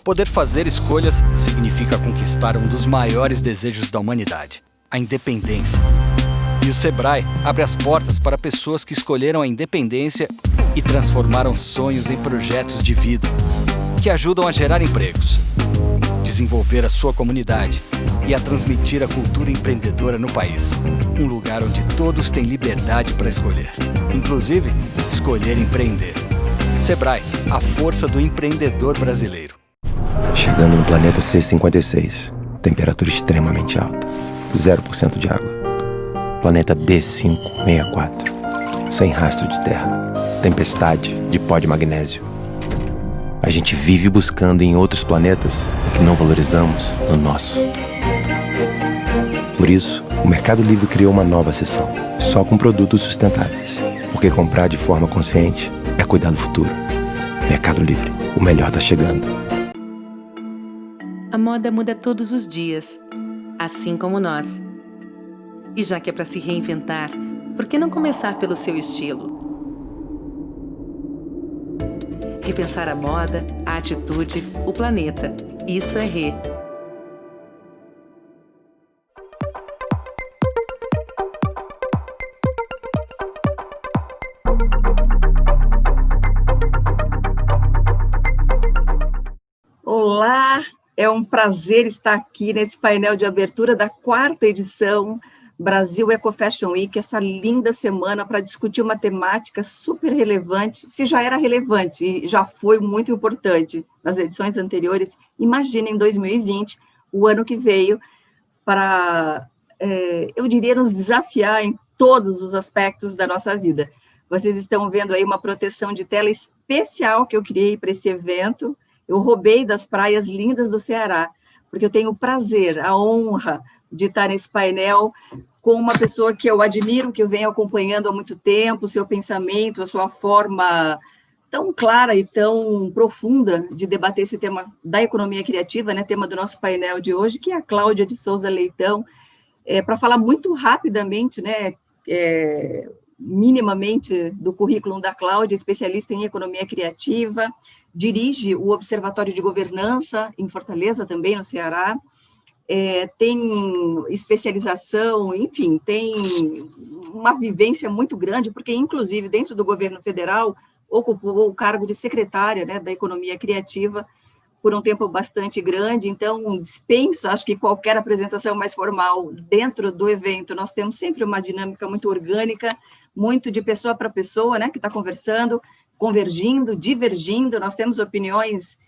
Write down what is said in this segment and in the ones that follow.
Poder fazer escolhas significa conquistar um dos maiores desejos da humanidade, a independência. E o Sebrae abre as portas para pessoas que escolheram a independência e transformaram sonhos em projetos de vida, que ajudam a gerar empregos, desenvolver a sua comunidade e a transmitir a cultura empreendedora no país. Um lugar onde todos têm liberdade para escolher, inclusive escolher empreender. Sebrae, a força do empreendedor brasileiro. Chegando no planeta C56, temperatura extremamente alta, 0% de água. Planeta D564, sem rastro de terra, tempestade de pó de magnésio. A gente vive buscando em outros planetas o que não valorizamos no nosso. Por isso, o Mercado Livre criou uma nova seção, só com produtos sustentáveis. Porque comprar de forma consciente é cuidar do futuro. Mercado Livre, o melhor tá chegando. A moda muda todos os dias, assim como nós. E já que é para se reinventar, por que não começar pelo seu estilo? Repensar a moda, a atitude, o planeta. Isso é Rê. Olá, é um prazer estar aqui nesse painel de abertura da 4ª edição Brasil Eco Fashion Week, essa linda semana para discutir uma temática super relevante, se já era relevante e já foi muito importante nas edições anteriores, imagina em 2020, o ano que veio, para, eu diria, nos desafiar em todos os aspectos da nossa vida. Vocês estão vendo aí uma proteção de tela especial que eu criei para esse evento. Eu roubei das praias lindas do Ceará, porque eu tenho o prazer, a honra de estar nesse painel com uma pessoa que eu admiro, que eu venho acompanhando há muito tempo, o seu pensamento, a sua forma tão clara e tão profunda de debater esse tema da economia criativa, né, tema do nosso painel de hoje, que é a Cláudia de Souza Leitão, para falar muito rapidamente, né, minimamente do currículo da Cláudia, especialista em economia criativa, dirige o Observatório de Governança em Fortaleza, também no Ceará, tem especialização, enfim, tem uma vivência muito grande, porque, inclusive, dentro do governo federal, ocupou o cargo de secretária, né, da economia criativa por um tempo bastante grande, então dispensa, acho que qualquer apresentação mais formal dentro do evento. Nós temos sempre uma dinâmica muito orgânica, muito de pessoa para pessoa, né, que está conversando, convergindo, divergindo, nós temos opiniões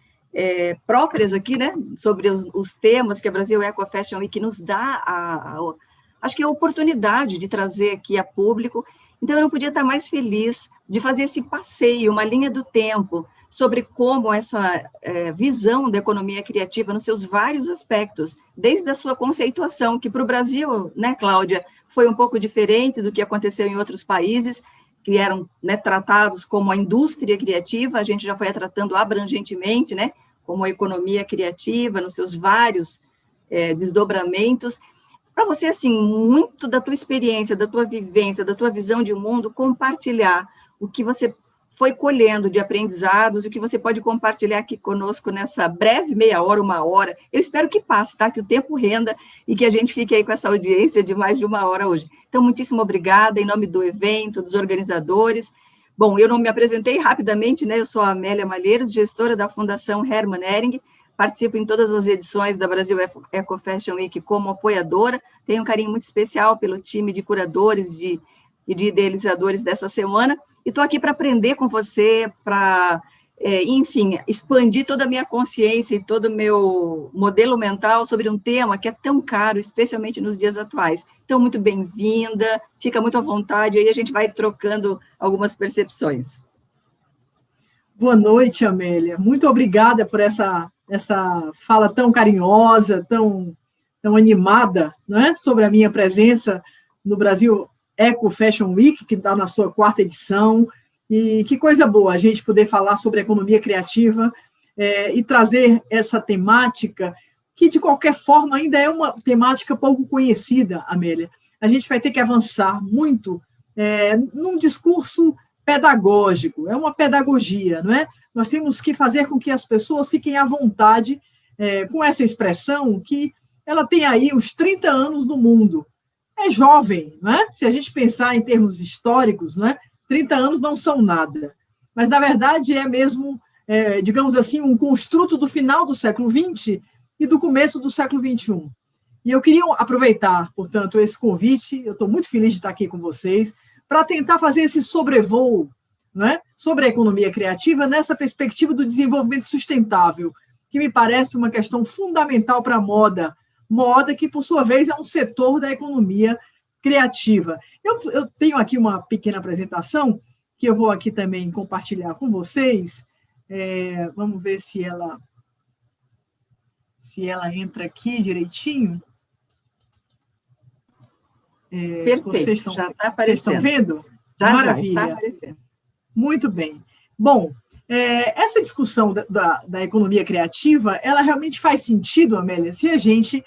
próprias aqui, né, sobre os temas que a Brasil Eco Fashion Week nos dá, acho que a oportunidade de trazer aqui a público. Então, eu não podia estar mais feliz de fazer esse passeio, uma linha do tempo, sobre como essa visão da economia criativa nos seus vários aspectos, desde a sua conceituação, que para o Brasil, né, Cláudia, foi um pouco diferente do que aconteceu em outros países, que eram, né, tratados como a indústria criativa, a gente já foi a tratando abrangentemente, né, como a economia criativa, nos seus vários desdobramentos. Para você, assim, muito da tua experiência, da tua vivência, da tua visão de mundo, compartilhar o que você foi colhendo de aprendizados, o que você pode compartilhar aqui conosco nessa breve meia hora, uma hora. Eu espero que passe, tá? Que o tempo renda e que a gente fique aí com essa audiência de mais de uma hora hoje. Então, muitíssimo obrigada, em nome do evento, dos organizadores. Bom, eu não me apresentei rapidamente, né? Eu sou a Amélia Malheiros, gestora da Fundação Hermann Hering, participo em todas as edições da Brasil Eco Fashion Week como apoiadora, tenho um carinho muito especial pelo time de curadores e de idealizadores dessa semana, e estou aqui para aprender com você, para, enfim, expandir toda a minha consciência e todo o meu modelo mental sobre um tema que é tão caro, especialmente nos dias atuais. Então, muito bem-vinda, fica muito à vontade, aí a gente vai trocando algumas percepções. Boa noite, Amélia. Muito obrigada por essa fala tão carinhosa, tão animada, não é? Sobre a minha presença no Brasil Eco Fashion Week, que está na sua 4ª edição, e que coisa boa a gente poder falar sobre economia criativa e trazer essa temática, que de qualquer forma ainda é uma temática pouco conhecida, Amélia. A gente vai ter que avançar muito num discurso pedagógico, é uma pedagogia, não é? nós temos que fazer com que as pessoas fiquem à vontade com essa expressão que ela tem aí uns 30 anos no mundo. É jovem, né? Se a gente pensar em termos históricos, né? 30 anos não são nada. Mas, na verdade, é mesmo, digamos assim, um construto do final do século XX e do começo do século XXI. E eu queria aproveitar, portanto, esse convite, eu estou muito feliz de estar aqui com vocês, para tentar fazer esse sobrevoo, né, sobre a economia criativa nessa perspectiva do desenvolvimento sustentável, que me parece uma questão fundamental para a moda que, por sua vez, é um setor da economia criativa. Eu tenho aqui uma pequena apresentação, que eu vou aqui também compartilhar com vocês. Vamos ver se ela entra aqui direitinho. Perfeito, já está aparecendo. Vocês estão vendo? Já está aparecendo. Muito bem. Bom, essa discussão da economia criativa, ela realmente faz sentido, Amélia, se a gente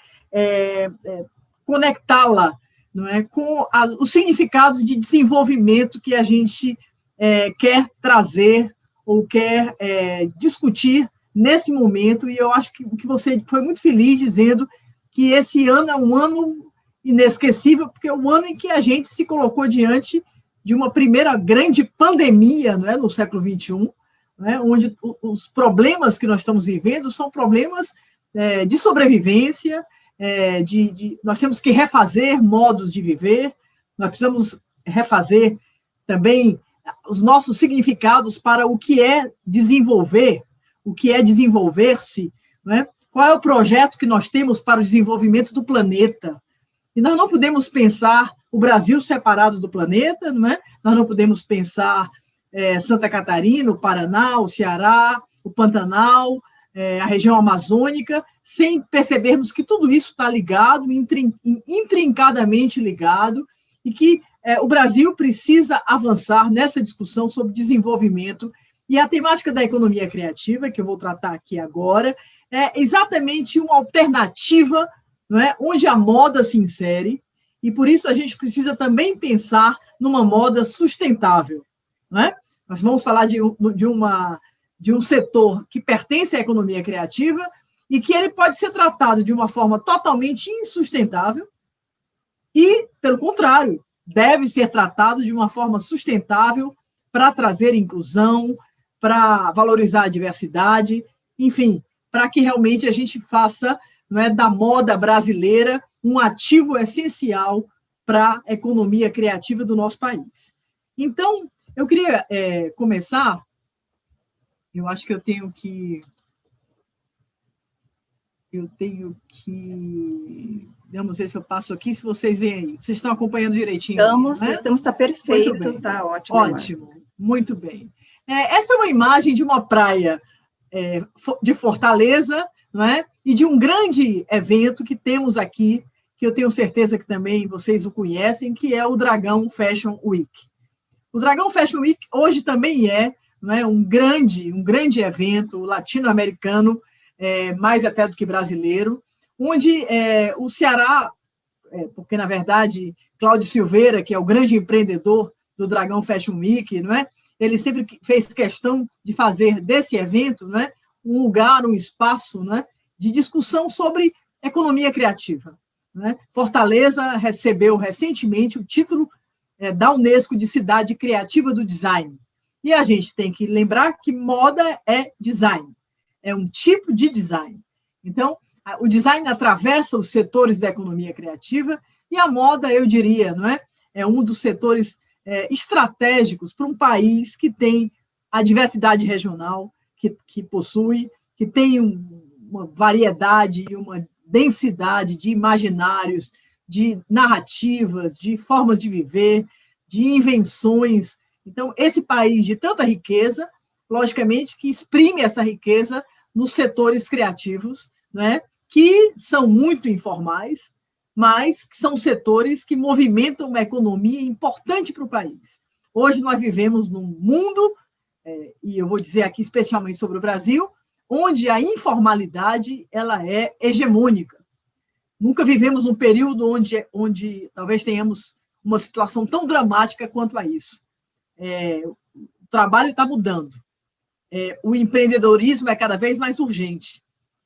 conectá-la, não é, com os significados de desenvolvimento que a gente quer trazer ou quer discutir nesse momento, e eu acho que você foi muito feliz dizendo que esse ano é um ano inesquecível, porque é um ano em que a gente se colocou diante de uma primeira grande pandemia, não é, no século XXI, né, onde os problemas que nós estamos vivendo são problemas de sobrevivência, nós temos que refazer modos de viver, nós precisamos refazer também os nossos significados para o que é desenvolver, o que é desenvolver-se, né? Qual é o projeto que nós temos para o desenvolvimento do planeta. E nós não podemos pensar o Brasil separado do planeta, não é? Nós não podemos pensar Santa Catarina, o Paraná, o Ceará, o Pantanal, a região amazônica, sem percebermos que tudo isso está ligado, intrincadamente ligado, e que o Brasil precisa avançar nessa discussão sobre desenvolvimento. E a temática da economia criativa, que eu vou tratar aqui agora, é exatamente uma alternativa, não é, onde a moda se insere, e por isso a gente precisa também pensar numa moda sustentável. Não é? Nós vamos falar de um setor que pertence à economia criativa e que ele pode ser tratado de uma forma totalmente insustentável e, pelo contrário, deve ser tratado de uma forma sustentável para trazer inclusão, para valorizar a diversidade, enfim, para que realmente a gente faça, não é, da moda brasileira um ativo essencial para a economia criativa do nosso país. Então, eu queria começar, eu acho que eu tenho que, vamos ver se eu passo aqui, se vocês veem aí. Vocês estão acompanhando direitinho? Estamos, está perfeito, está ótimo. Ótimo, muito bem. Essa é uma imagem de uma praia de Fortaleza, não é? E de um grande evento que temos aqui, que eu tenho certeza que também vocês o conhecem, que é o Dragão Fashion Week. O Dragão Fashion Week hoje também não é, um grande evento latino-americano, mais até do que brasileiro, onde o Ceará, porque, na verdade, Cláudio Silveira, que é o grande empreendedor do Dragão Fashion Week, não é? Ele sempre fez questão de fazer desse evento, não é, um lugar, um espaço, não é, de discussão sobre economia criativa. Não é? Fortaleza recebeu recentemente o título da Unesco de Cidade Criativa do Design. E a gente tem que lembrar que moda é design, é um tipo de design. Então, o design atravessa os setores da economia criativa e a moda, eu diria, não é, é um dos setores estratégicos para um país que tem a diversidade regional que possui, que tem uma variedade e uma densidade de imaginários, de narrativas, de formas de viver, de invenções. Então, esse país de tanta riqueza, logicamente, que exprime essa riqueza nos setores criativos, né, que são muito informais, mas que são setores que movimentam uma economia importante para o país. Hoje nós vivemos num mundo, e eu vou dizer aqui especialmente sobre o Brasil, onde a informalidade ela é hegemônica. Nunca vivemos um período onde talvez tenhamos uma situação tão dramática quanto a isso. O trabalho está mudando. o empreendedorismo é cada vez mais urgente.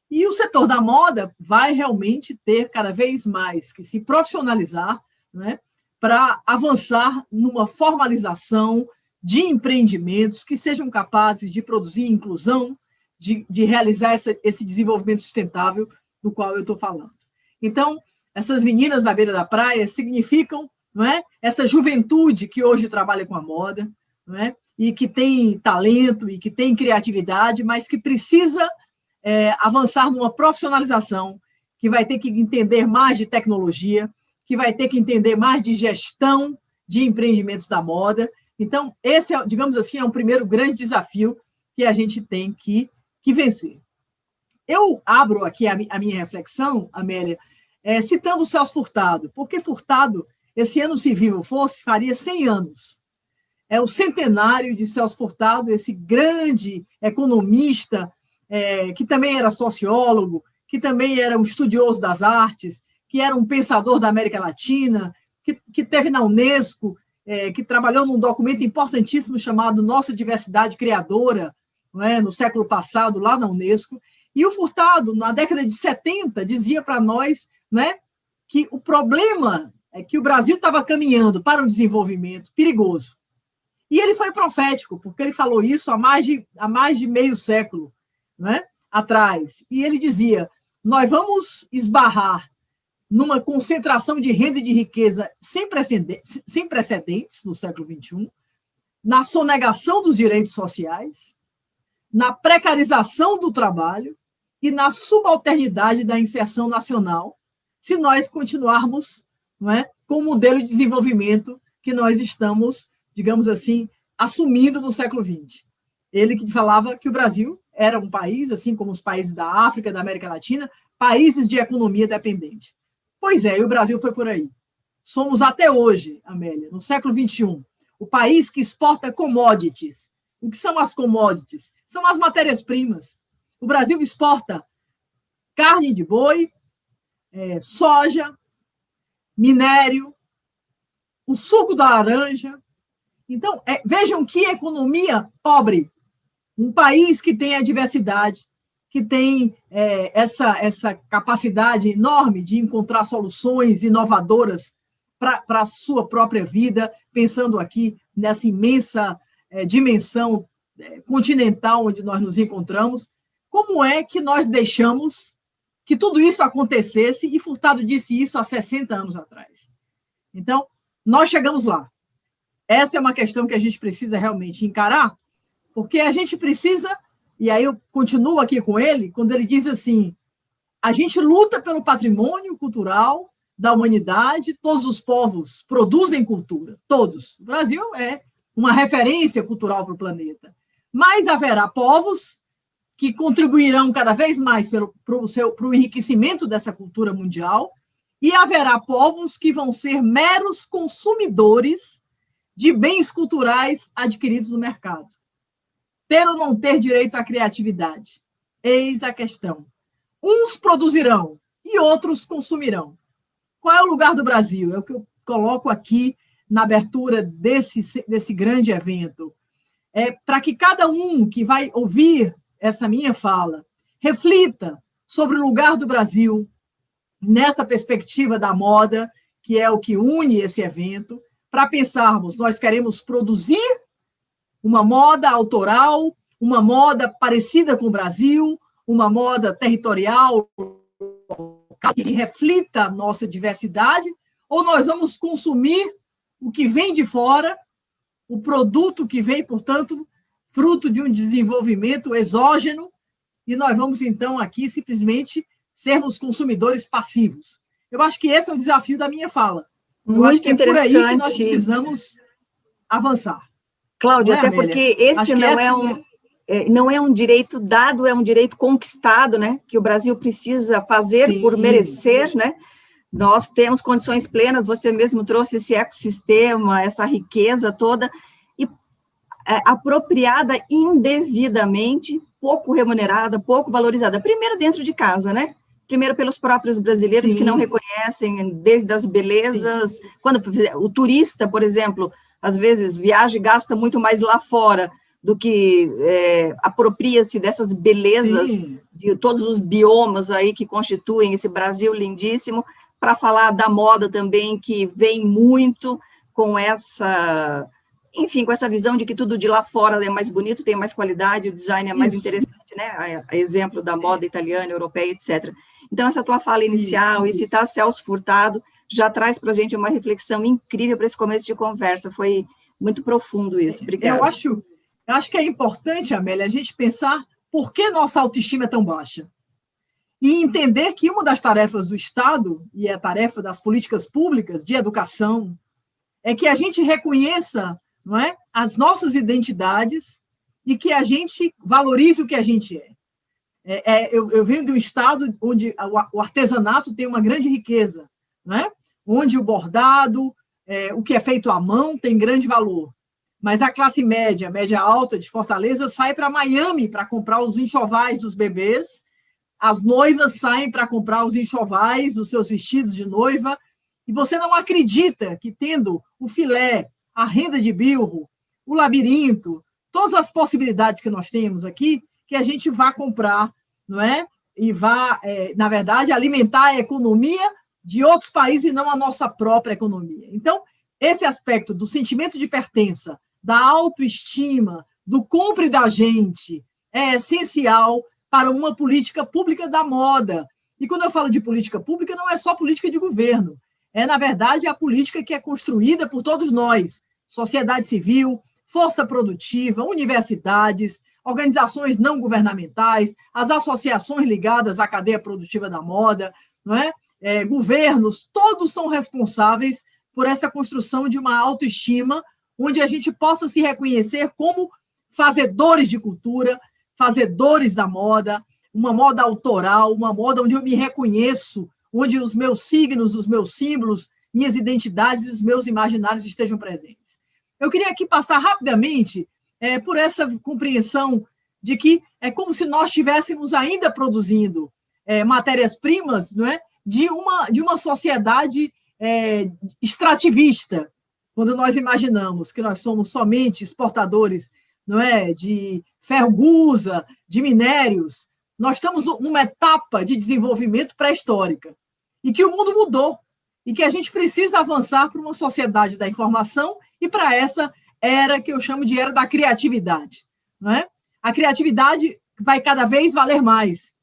E o setor da moda vai realmente ter cada vez mais que se profissionalizar, né, para avançar numa formalização de empreendimentos que sejam capazes de produzir inclusão, de realizar esse desenvolvimento sustentável do qual eu estou falando. Então, essas meninas na beira da praia significam, não é, essa juventude que hoje trabalha com a moda, não é, e que tem talento e que tem criatividade, mas que precisa avançar numa profissionalização, que vai ter que entender mais de tecnologia, que vai ter que entender mais de gestão de empreendimentos da moda. Então, esse, digamos assim, é um primeiro grande desafio que a gente tem que vencer. Eu abro aqui a minha reflexão, Amélia, citando o Celso Furtado, porque Furtado, esse ano, se vivo fosse, faria 100 anos. É o centenário de Celso Furtado, esse grande economista, que também era sociólogo, que também era um estudioso das artes, que era um pensador da América Latina, que teve na Unesco, que trabalhou num documento importantíssimo chamado Nossa Diversidade Criadora, não é, no século passado, lá na Unesco. E o Furtado, na década de 70, dizia para nós, né, que o problema é que o Brasil estava caminhando para um desenvolvimento perigoso. E ele foi profético, porque ele falou isso há mais de meio século, né, atrás. E ele dizia, nós vamos esbarrar numa concentração de renda e de riqueza sem precedentes no século XXI, na sonegação dos direitos sociais, na precarização do trabalho e na subalternidade da inserção nacional, se nós continuarmos, não é, com o modelo de desenvolvimento que nós estamos, digamos assim, assumindo no século XX. Ele que falava que o Brasil era um país, assim como os países da África, da América Latina, países de economia dependente. Pois é, e o Brasil foi por aí. Somos até hoje, Amélia, no século XXI, o país que exporta commodities. O que são as commodities? São as matérias-primas. O Brasil exporta carne de boi, soja, minério, o suco da laranja. Então, vejam que economia pobre. Um país que tem a diversidade, que tem essa capacidade enorme de encontrar soluções inovadoras para a sua própria vida, pensando aqui nessa imensa dimensão continental onde nós nos encontramos. Como é que nós deixamos que tudo isso acontecesse? E Furtado disse isso há 60 anos atrás. Então, nós chegamos lá. Essa é uma questão que a gente precisa realmente encarar, porque a gente precisa, e aí eu continuo aqui com ele, quando ele diz assim, a gente luta pelo patrimônio cultural da humanidade, todos os povos produzem cultura, todos. O Brasil é uma referência cultural para o planeta. Mas haverá povos que contribuirão cada vez mais para o enriquecimento dessa cultura mundial, e haverá povos que vão ser meros consumidores de bens culturais adquiridos no mercado. Ter ou não ter direito à criatividade? Eis a questão. Uns produzirão e outros consumirão. Qual é o lugar do Brasil? É o que eu coloco aqui na abertura desse grande evento. Para que cada um que vai ouvir essa minha fala reflita sobre o lugar do Brasil nessa perspectiva da moda, que é o que une esse evento, para pensarmos, nós queremos produzir uma moda autoral, uma moda parecida com o Brasil, uma moda territorial que reflita a nossa diversidade, ou nós vamos consumir o que vem de fora, o produto que vem, portanto, fruto de um desenvolvimento exógeno, e nós vamos, então, aqui simplesmente sermos consumidores passivos. Eu acho que esse é o desafio da minha fala. Eu acho que é por aí que nós precisamos avançar. Cláudia, até porque esse não é um direito dado, é um direito conquistado, né? Que o Brasil precisa fazer por merecer, né? Nós temos condições plenas, você mesmo trouxe esse ecossistema, essa riqueza toda, e apropriada indevidamente, pouco remunerada, pouco valorizada. Primeiro dentro de casa, né? Primeiro pelos próprios brasileiros que não reconhecem, desde as belezas. Quando o turista, por exemplo, às vezes viaja e gasta muito mais lá fora do que apropria-se dessas belezas de todos os biomas aí que constituem esse Brasil lindíssimo, para falar da moda também, que vem muito com essa, enfim, com essa visão de que tudo de lá fora é mais bonito, tem mais qualidade, o design é mais interessante, né? A exemplo da moda italiana, europeia, etc. Então, essa tua fala inicial e citar Celso Furtado já traz para a gente uma reflexão incrível para esse começo de conversa. Foi muito profundo isso. Obrigada. Eu acho que é importante, Amélia, a gente pensar por que nossa autoestima é tão baixa. E entender que uma das tarefas do Estado, e é a tarefa das políticas públicas de educação, é que a gente reconheça, não é, as nossas identidades e que a gente valorize o que a gente é. Eu venho de um Estado onde o artesanato tem uma grande riqueza, não é? Onde o bordado, o que é feito à mão, tem grande valor. Mas a classe média, média alta de Fortaleza, sai para Miami para comprar os enxovais dos bebês, as noivas saem para comprar os enxovais, os seus vestidos de noiva, e você não acredita que, tendo o filé, a renda de bilro, o labirinto, todas as possibilidades que nós temos aqui, que a gente vá comprar, não é? E vá, na verdade, alimentar a economia de outros países e não a nossa própria economia. Então, esse aspecto do sentimento de pertença, da autoestima, do compre da gente, é essencial para uma política pública da moda. E quando eu falo de política pública, não é só política de governo, na verdade, a política que é construída por todos nós, sociedade civil, força produtiva, universidades, organizações não governamentais, as associações ligadas à cadeia produtiva da moda, não é? Governos, todos são responsáveis por essa construção de uma autoestima onde a gente possa se reconhecer como fazedores de cultura, fazedores da moda, uma moda autoral, uma moda onde eu me reconheço, onde os meus signos, os meus símbolos, minhas identidades e os meus imaginários estejam presentes. Eu queria aqui passar rapidamente por essa compreensão de que é como se nós estivéssemos ainda produzindo matérias-primas, não é? de uma sociedade extrativista, quando nós imaginamos que nós somos somente exportadores, não é, de ferro-gusa, de minérios. Nós estamos numa etapa de desenvolvimento pré-histórica e que o mundo mudou e que a gente precisa avançar para uma sociedade da informação e para essa era que eu chamo de era da criatividade, não é? A criatividade vai cada vez valer mais,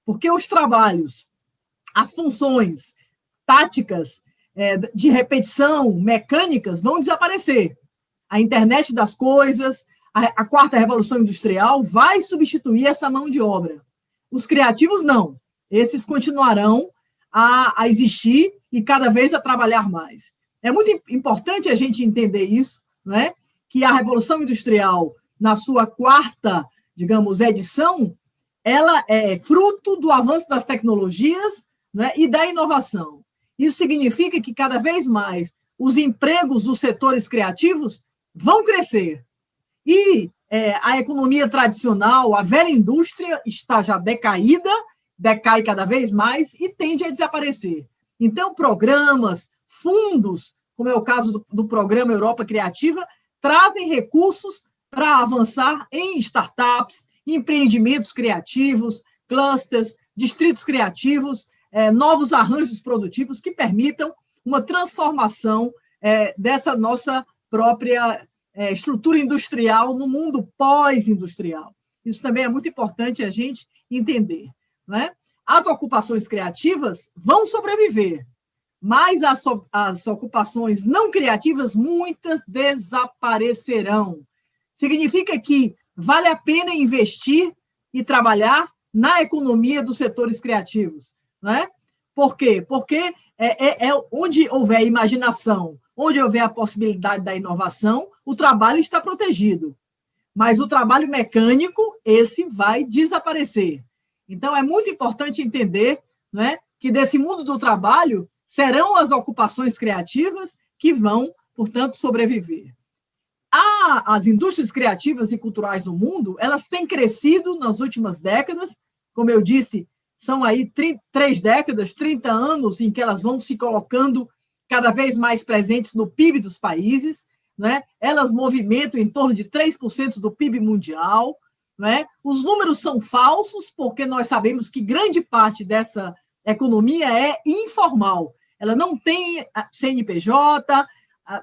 porque os trabalhos, as funções táticas de repetição, mecânicas, vão desaparecer. A internet das coisas, a quarta revolução industrial vai substituir essa mão de obra. Os criativos, não. Esses continuarão a existir e cada vez a trabalhar mais. É muito importante a gente entender isso, não é? Que a revolução industrial, na sua quarta, digamos, edição, ela é fruto do avanço das tecnologias, né, e da inovação. Isso significa que cada vez mais os empregos dos setores criativos vão crescer. E a economia tradicional, a velha indústria, está já decaída, decai cada vez mais e tende a desaparecer. Então, programas, fundos, como é o caso do Programa Europa Criativa, trazem recursos para avançar em startups, empreendimentos criativos, clusters, distritos criativos, novos arranjos produtivos que permitam uma transformação dessa nossa própria estrutura industrial no mundo pós-industrial. Isso também é muito importante a gente entender, não é? As ocupações criativas vão sobreviver, mas as ocupações não criativas, muitas desaparecerão. Significa que vale a pena investir e trabalhar na economia dos setores criativos, não é? Por quê? Porque onde houver imaginação, onde houver a possibilidade da inovação, o trabalho está protegido. Mas o trabalho mecânico, esse vai desaparecer. Então, é muito importante entender, não é, que desse mundo do trabalho serão as ocupações criativas que vão, portanto, sobreviver. As indústrias criativas e culturais no mundo, elas têm crescido nas últimas décadas, como eu disse, são aí 3 décadas, 30 anos em que elas vão se colocando cada vez mais presentes no PIB dos países, né? Elas movimentam em torno de 3% do PIB mundial, né? Os números são falsos, porque nós sabemos que grande parte dessa economia é informal. Ela não tem CNPJ,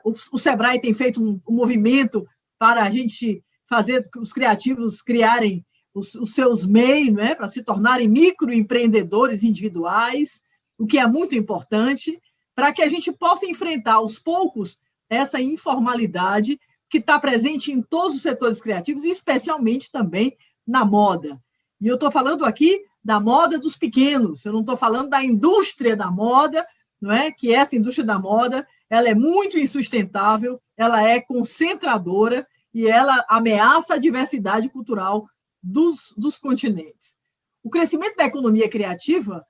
o Sebrae tem feito um movimento para a gente fazer os criativos criarem os seus MEI, né, para se tornarem microempreendedores individuais, o que é muito importante, para que a gente possa enfrentar aos poucos essa informalidade que está presente em todos os setores criativos, e especialmente também na moda. E eu estou falando aqui da moda dos pequenos, eu não estou falando da indústria da moda, não é? Que essa indústria da moda ela é muito insustentável, ela é concentradora e ela ameaça a diversidade cultural dos continentes. O crescimento da economia criativa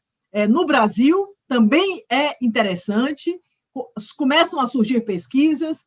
no Brasil também é interessante, começam a surgir pesquisas,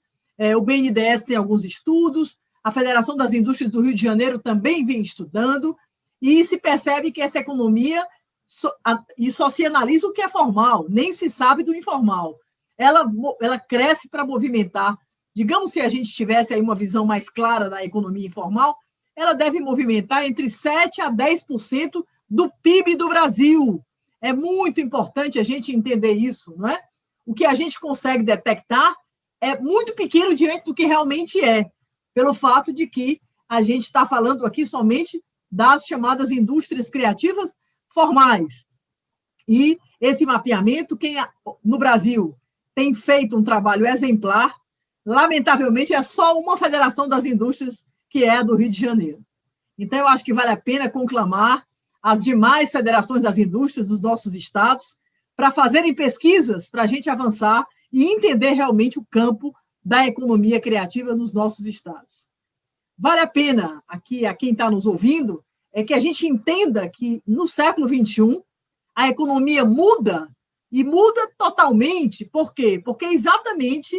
o BNDES tem alguns estudos, a Federação das Indústrias do Rio de Janeiro também vem estudando, e se percebe que essa economia só se analisa o que é formal, nem se sabe do informal. Ela cresce para movimentar, digamos, se a gente tivesse aí uma visão mais clara da economia informal, ela deve movimentar entre 7% a 10% do PIB do Brasil. É muito importante a gente entender isso, não é? O que a gente consegue detectar é muito pequeno diante do que realmente é, pelo fato de que a gente está falando aqui somente das chamadas indústrias criativas formais. E esse mapeamento, quem no Brasil tem feito um trabalho exemplar, lamentavelmente é só uma federação das indústrias, que é a do Rio de Janeiro. Então, eu acho que vale a pena conclamar as demais federações das indústrias dos nossos estados para fazerem pesquisas para a gente avançar e entender realmente o campo da economia criativa nos nossos estados. Vale a pena, aqui, a quem está nos ouvindo, que a gente entenda que, no século XXI, a economia muda, e muda totalmente. Por quê? Porque exatamente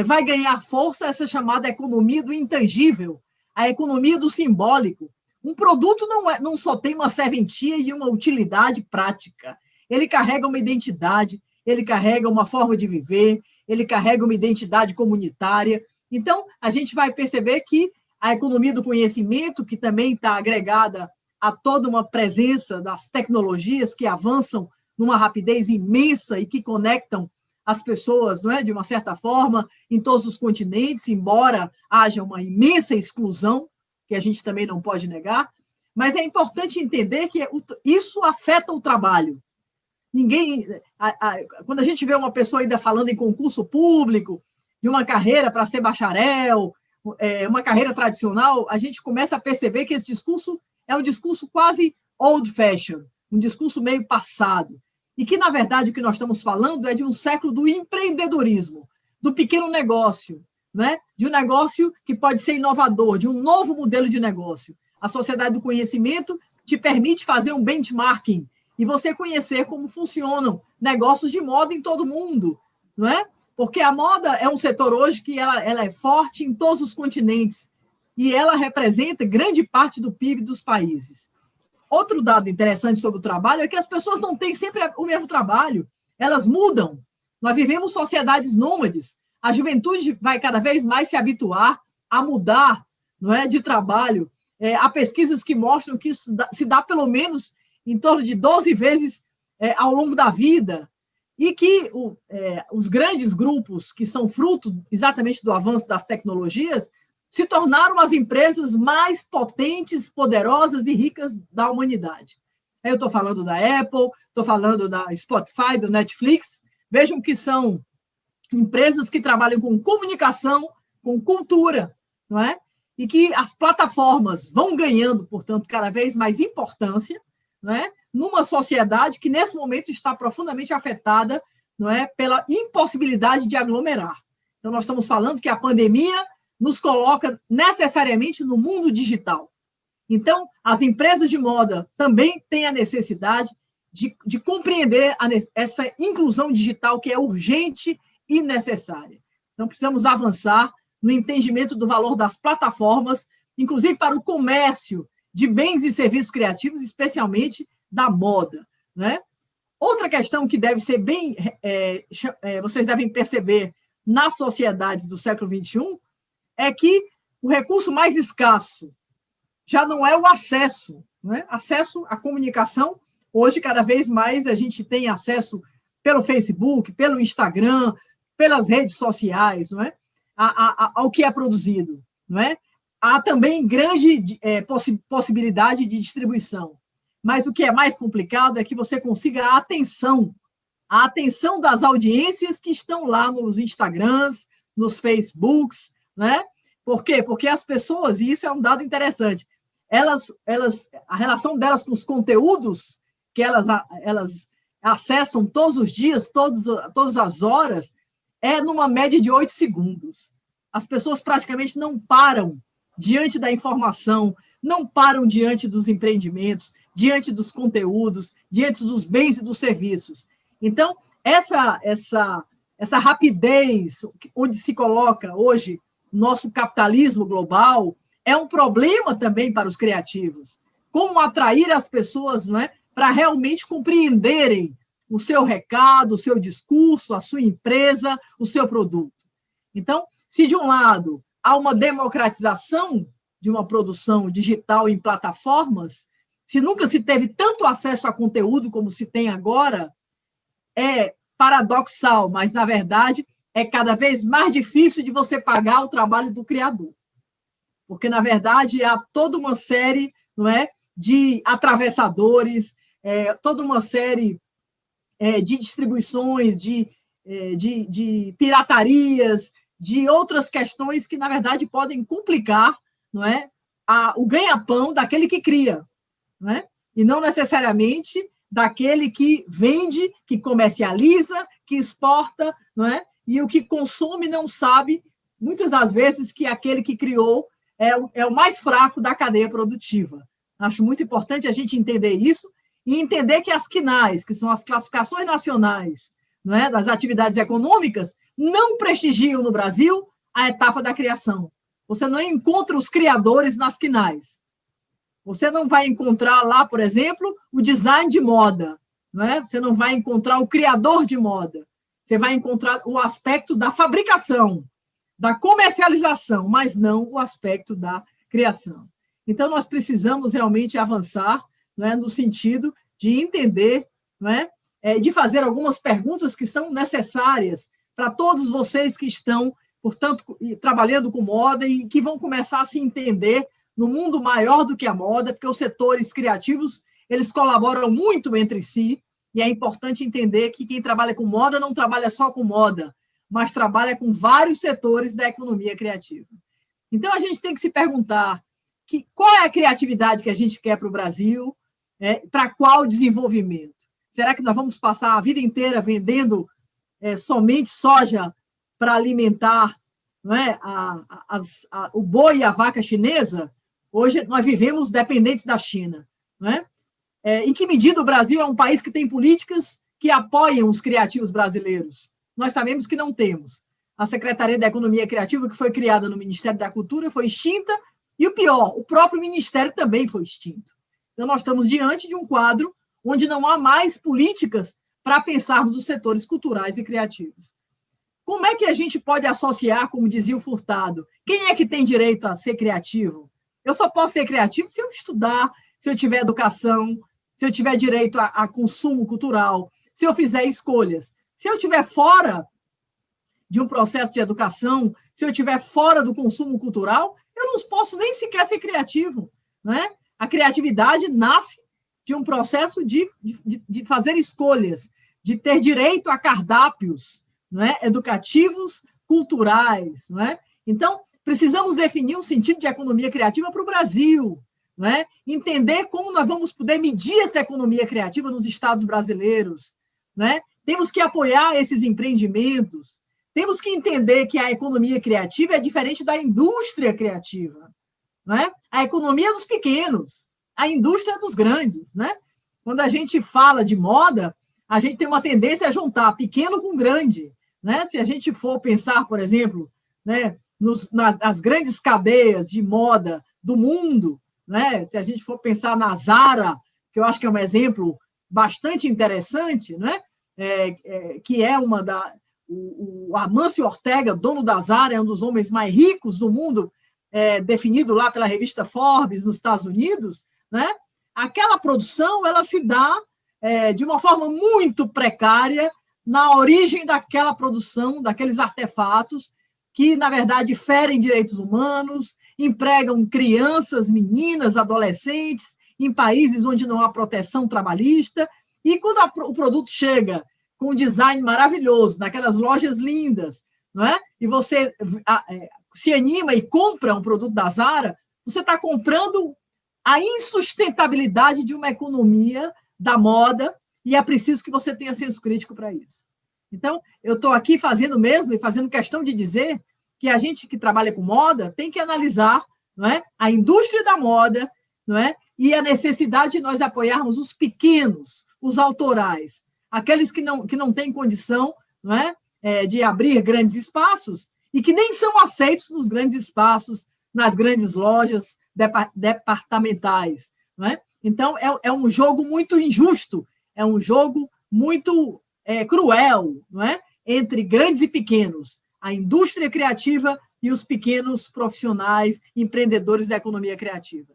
vai ganhar força essa chamada economia do intangível, a economia do simbólico. Um produto não só tem uma serventia e uma utilidade prática. Ele carrega uma identidade, ele carrega uma forma de viver, ele carrega uma identidade comunitária. Então, a gente vai perceber que a economia do conhecimento, que também está agregada a toda uma presença das tecnologias que avançam numa rapidez imensa e que conectam as pessoas, não é, de uma certa forma, em todos os continentes, embora haja uma imensa exclusão, que a gente também não pode negar, mas é importante entender que isso afeta o trabalho. Quando a gente vê uma pessoa ainda falando em concurso público, de uma carreira para ser bacharel, uma carreira tradicional, a gente começa a perceber que esse discurso é um discurso quase old-fashioned, um discurso meio passado, e que, na verdade, o que nós estamos falando é de um século do empreendedorismo, do pequeno negócio, né? De um negócio que pode ser inovador, de um novo modelo de negócio. A sociedade do conhecimento te permite fazer um benchmarking e você conhecer como funcionam negócios de moda em todo o mundo, não é? Porque a moda é um setor hoje que ela é forte em todos os continentes e ela representa grande parte do PIB dos países. Outro dado interessante sobre o trabalho é que as pessoas não têm sempre o mesmo trabalho, elas mudam. Nós vivemos sociedades nômades, a juventude vai cada vez mais se habituar a mudar, não é, de trabalho. Há pesquisas que mostram que isso se dá pelo menos em torno de 12 vezes ao longo da vida, e que os grandes grupos que são fruto exatamente do avanço das tecnologias se tornaram as empresas mais potentes, poderosas e ricas da humanidade. Eu estou falando da Apple, estou falando da Spotify, do Netflix. Vejam que são empresas que trabalham com comunicação, com cultura, não é? E que as plataformas vão ganhando, portanto, cada vez mais importância, não é? Numa sociedade que, nesse momento, está profundamente afetada, não é? Pela impossibilidade de aglomerar. Então, nós estamos falando que a pandemia nos coloca necessariamente no mundo digital. Então, as empresas de moda também têm a necessidade de compreender essa inclusão digital que é urgente e necessária. Então, precisamos avançar no entendimento do valor das plataformas, inclusive para o comércio de bens e serviços criativos, especialmente da moda, né? Outra questão que deve ser bem... vocês devem perceber nas sociedades do século XXI é que o recurso mais escasso já não é o acesso, não é? Acesso à comunicação. Hoje, cada vez mais, a gente tem acesso pelo Facebook, pelo Instagram, pelas redes sociais, não é? Ao que é produzido, não é? Há também grande possibilidade de distribuição. Mas o que é mais complicado é que você consiga a atenção das audiências que estão lá nos Instagrams, nos Facebooks, né? Por quê? Porque as pessoas, e isso é um dado interessante, a relação delas com os conteúdos que elas acessam todos os dias, todas as horas, é numa média de 8 segundos. As pessoas praticamente não param diante da informação, não param diante dos empreendimentos, diante dos conteúdos, diante dos bens e dos serviços. Então, essa rapidez onde se coloca hoje o nosso capitalismo global é um problema também para os criativos. Como atrair as pessoas, não é, para realmente compreenderem o seu recado, o seu discurso, a sua empresa, o seu produto. Então, se de um lado há uma democratização de uma produção digital em plataformas, se nunca se teve tanto acesso a conteúdo como se tem agora, é paradoxal, mas, na verdade, é cada vez mais difícil de você pagar o trabalho do criador. Porque, na verdade, há toda uma série, não é, de atravessadores, toda uma série de distribuições, de piratarias, de outras questões que, na verdade, podem complicar, não é, o ganha-pão daquele que cria, não é? E não necessariamente daquele que vende, que comercializa, que exporta, não é? E o que consome não sabe, muitas das vezes, que aquele que criou é o mais fraco da cadeia produtiva. Acho muito importante a gente entender isso e entender que as CNAEs, que são as classificações nacionais, não é, das atividades econômicas, não prestigiam no Brasil a etapa da criação. Você não encontra os criadores nas CNAEs. Você não vai encontrar lá, por exemplo, o design de moda, não é? Você não vai encontrar o criador de moda. Você vai encontrar o aspecto da fabricação, da comercialização, mas não o aspecto da criação. Então, nós precisamos realmente avançar, não é, no sentido de entender, não é, de fazer algumas perguntas que são necessárias para todos vocês que estão, portanto, trabalhando com moda e que vão começar a se entender no mundo maior do que a moda, porque os setores criativos, eles colaboram muito entre si, e é importante entender que quem trabalha com moda não trabalha só com moda, mas trabalha com vários setores da economia criativa. Então, a gente tem que se perguntar qual é a criatividade que a gente quer para o Brasil, para qual desenvolvimento? Será que nós vamos passar a vida inteira vendendo somente soja para alimentar, não é, o boi e a vaca chinesa? Hoje nós vivemos dependentes da China, não é? Em que medida o Brasil é um país que tem políticas que apoiam os criativos brasileiros? Nós sabemos que não temos. A Secretaria da Economia Criativa, que foi criada no Ministério da Cultura, foi extinta, e o pior, o próprio Ministério também foi extinto. Então, nós estamos diante de um quadro onde não há mais políticas para pensarmos os setores culturais e criativos. Como é que a gente pode associar, como dizia o Furtado, quem é que tem direito a ser criativo? Eu só posso ser criativo se eu estudar, se eu tiver educação, se eu tiver direito a consumo cultural, se eu fizer escolhas. Se eu estiver fora de um processo de educação, se eu estiver fora do consumo cultural, eu não posso nem sequer ser criativo, né? A criatividade nasce de um processo de fazer escolhas, de ter direito a cardápios, né, educativos, culturais. Né? Então, precisamos definir um sentido de economia criativa para o Brasil, né? Entender como nós vamos poder medir essa economia criativa nos estados brasileiros. Né? Temos que apoiar esses empreendimentos, temos que entender que a economia criativa é diferente da indústria criativa. Né? A economia é dos pequenos, a indústria é dos grandes. Né? Quando a gente fala de moda, a gente tem uma tendência a juntar pequeno com grande. Né? Se a gente for pensar, por exemplo, né, nas grandes cadeias de moda do mundo, né? Se a gente for pensar na Zara, que eu acho que é um exemplo bastante interessante, né? Que é o Amancio Ortega, dono da Zara, é um dos homens mais ricos do mundo, definido lá pela revista Forbes, nos Estados Unidos, né? Aquela produção ela se dá de uma forma muito precária na origem daquela produção, daqueles artefatos que, na verdade, ferem direitos humanos, empregam crianças, meninas, adolescentes, em países onde não há proteção trabalhista, e quando o produto chega com um design maravilhoso, naquelas lojas lindas, não é? E você se anima e compra um produto da Zara, você está comprando a insustentabilidade de uma economia da moda, e é preciso que você tenha senso crítico para isso. Então, eu estou aqui fazendo questão de dizer que a gente que trabalha com moda tem que analisar, não é, a indústria da moda, não é, e a necessidade de nós apoiarmos os pequenos, os autorais, aqueles que não têm condição, não é, de abrir grandes espaços e que nem são aceitos nos grandes espaços, nas grandes lojas departamentais. Não é? Então, é um jogo muito injusto, é um jogo muito cruel, não é? Entre grandes e pequenos, a indústria criativa e os pequenos profissionais, empreendedores da economia criativa.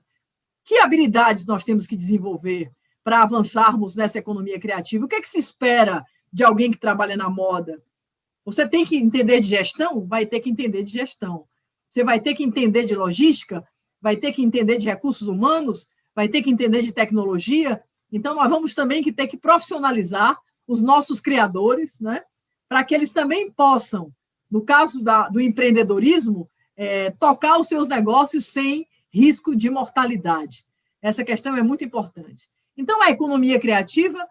Que habilidades nós temos que desenvolver para avançarmos nessa economia criativa? O que é que se espera de alguém que trabalha na moda? Você tem que entender de gestão? Vai ter que entender de gestão. Você vai ter que entender de logística? Vai ter que entender de recursos humanos? Vai ter que entender de tecnologia? Então, nós vamos também ter que profissionalizar os nossos criadores, né, para que eles também possam, no caso do empreendedorismo, tocar os seus negócios sem risco de mortalidade. Essa questão é muito importante. Então, a economia criativa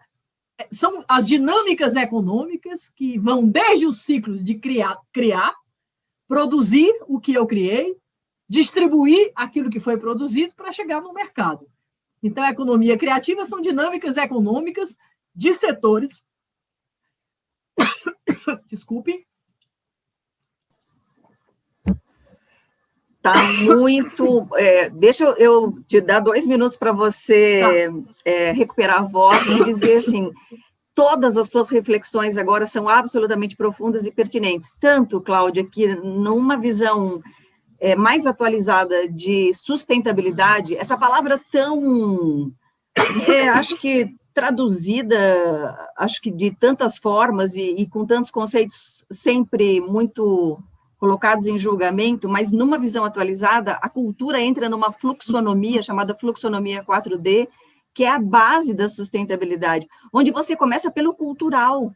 são as dinâmicas econômicas que vão desde os ciclos de criar, produzir o que eu criei, distribuir aquilo que foi produzido para chegar no mercado. Então, a economia criativa são dinâmicas econômicas de setores. Desculpe. Tá muito... deixa eu te dar 2 minutos para você recuperar a voz e dizer assim, todas as tuas reflexões agora são absolutamente profundas e pertinentes. Tanto, Cláudia, que numa visão mais atualizada de sustentabilidade, essa palavra tão... acho que traduzida, acho que de tantas formas e com tantos conceitos sempre muito colocados em julgamento, mas numa visão atualizada, a cultura entra numa fluxonomia, chamada fluxonomia 4D, que é a base da sustentabilidade, onde você começa pelo cultural.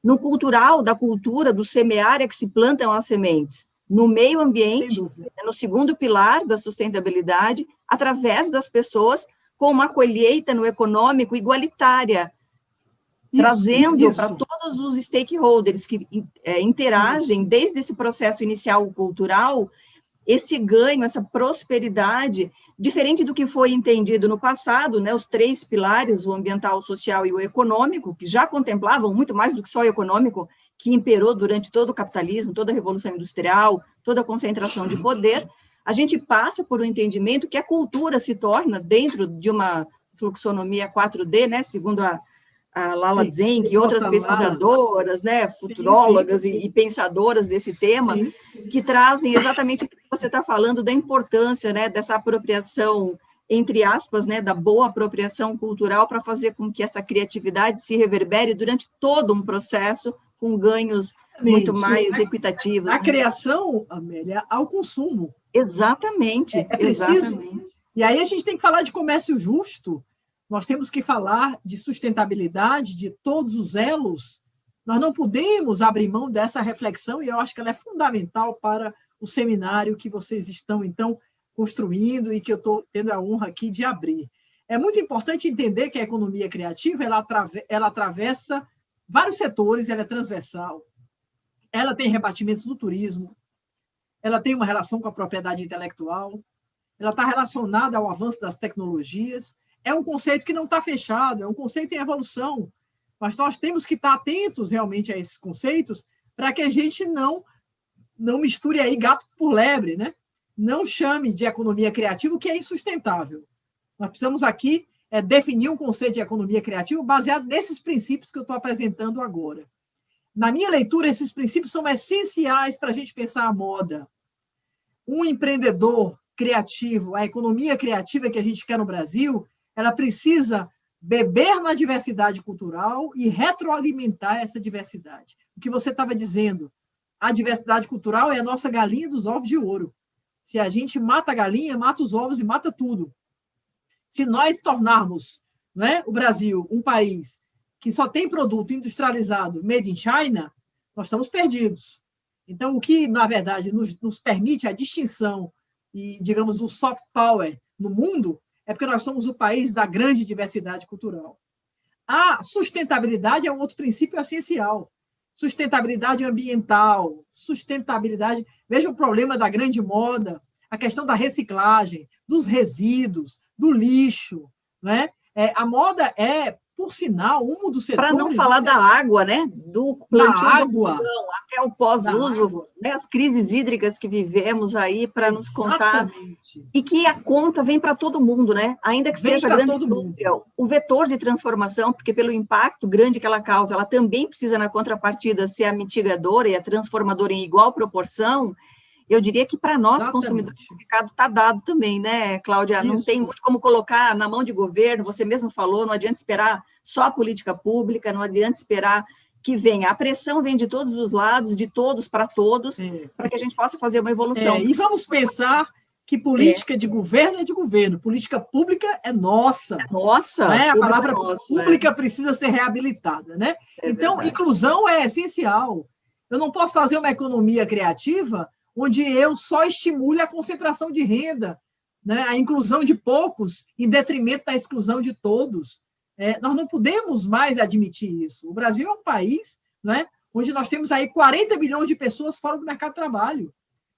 No cultural, da cultura, do semear é que se plantam as sementes. No meio ambiente, no segundo pilar da sustentabilidade, através das pessoas, com uma colheita no econômico igualitária, trazendo para todos os stakeholders que interagem desde esse processo inicial cultural, esse ganho, essa prosperidade, diferente do que foi entendido no passado, né, os 3 pilares, o ambiental, o social e o econômico, que já contemplavam muito mais do que só o econômico, que imperou durante todo o capitalismo, toda a Revolução Industrial, toda a concentração de poder, a gente passa por um entendimento que a cultura se torna, dentro de uma fluxonomia 4D, né, segundo a Lala Zenck e outras pesquisadoras, né, futurólogas e pensadoras desse tema, que trazem exatamente o que você está falando da importância, né, dessa apropriação, entre aspas, né, da boa apropriação cultural para fazer com que essa criatividade se reverbere durante todo um processo com ganhos muito mais equitativos. A criação, Amélia, ao consumo. Exatamente. É preciso. Exatamente. E aí a gente tem que falar de comércio justo. Nós temos que falar de sustentabilidade de todos os elos. Nós não podemos abrir mão dessa reflexão, e eu acho que ela é fundamental para o seminário que vocês estão, então, construindo e que eu estou tendo a honra aqui de abrir. É muito importante entender que a economia criativa ela atravessa vários setores, ela é transversal, ela tem rebatimentos do turismo, ela tem uma relação com a propriedade intelectual, ela está relacionada ao avanço das tecnologias. É um conceito que não está fechado, é um conceito em evolução, mas nós temos que estar atentos realmente a esses conceitos para que a gente não misture aí gato por lebre, né? Não chame de economia criativa o que é insustentável. Nós precisamos aqui definir um conceito de economia criativa baseado nesses princípios que eu estou apresentando agora. Na minha leitura, esses princípios são essenciais para a gente pensar a moda. Um empreendedor criativo, a economia criativa que a gente quer no Brasil, ela precisa beber na diversidade cultural e retroalimentar essa diversidade. O que você estava dizendo, a diversidade cultural é a nossa galinha dos ovos de ouro. Se a gente mata a galinha, mata os ovos e mata tudo. Se nós tornarmos, né, o Brasil um país que só tem produto industrializado made in China, nós estamos perdidos. Então, o que, na verdade, nos permite a distinção e, digamos, o soft power no mundo é porque nós somos o país da grande diversidade cultural. A sustentabilidade é um outro princípio essencial. Sustentabilidade ambiental, sustentabilidade... Veja o problema da grande moda, a questão da reciclagem, dos resíduos, do lixo, né? A moda é, por sinal, um dos setores... Para não falar da água, né? Do plantio do algodão, até o pós-uso, né? As crises hídricas que vivemos aí, para nos contar. E que a conta vem para todo mundo, né? Ainda que seja grande indústria, o vetor de transformação, porque pelo impacto grande que ela causa, ela também precisa, na contrapartida, ser a mitigadora e a transformadora em igual proporção. Eu diria que para nós, consumidores, o mercado está dado também, né, Cláudia? Não tem muito como colocar na mão de governo, você mesmo falou, não adianta esperar só a política pública, não adianta esperar que venha. A pressão vem de todos os lados, de todos para todos, para que a gente possa fazer uma evolução. E vamos pensar que política de governo é de governo, política pública é nossa. É nossa. Né? A palavra pública precisa ser reabilitada, né? Então, verdade. Inclusão é essencial. Eu não posso fazer uma economia criativa onde eu só estimule a concentração de renda, né? A inclusão de poucos em detrimento da exclusão de todos. Nós não podemos mais admitir isso. O Brasil é um país, né, onde nós temos aí 40 milhões de pessoas fora do mercado de trabalho.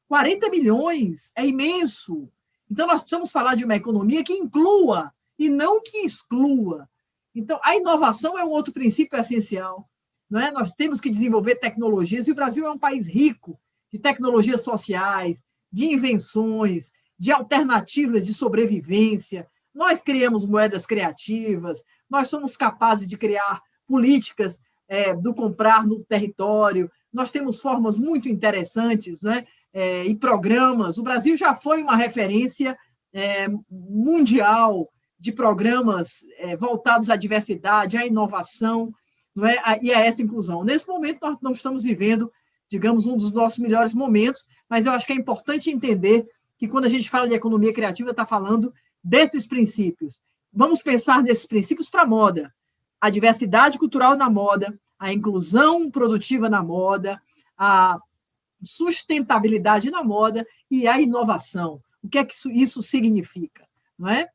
40 milhões é imenso. Então, nós precisamos falar de uma economia que inclua e não que exclua. Então, a inovação é um outro princípio essencial. Não é? Nós temos que desenvolver tecnologias, e o Brasil é um país rico de tecnologias sociais, de invenções, de alternativas de sobrevivência. Nós criamos moedas criativas, nós somos capazes de criar políticas do comprar no território, nós temos formas muito interessantes, né? E programas. O Brasil já foi uma referência mundial de programas voltados à diversidade, à inovação, não é? E a essa inclusão. Nesse momento, nós não estamos vivendo, digamos, um dos nossos melhores momentos, mas eu acho que é importante entender que quando a gente fala de economia criativa, está falando desses princípios. Vamos pensar nesses princípios para a moda. A diversidade cultural na moda, a inclusão produtiva na moda, a sustentabilidade na moda e a inovação. O que é que isso significa? Não é?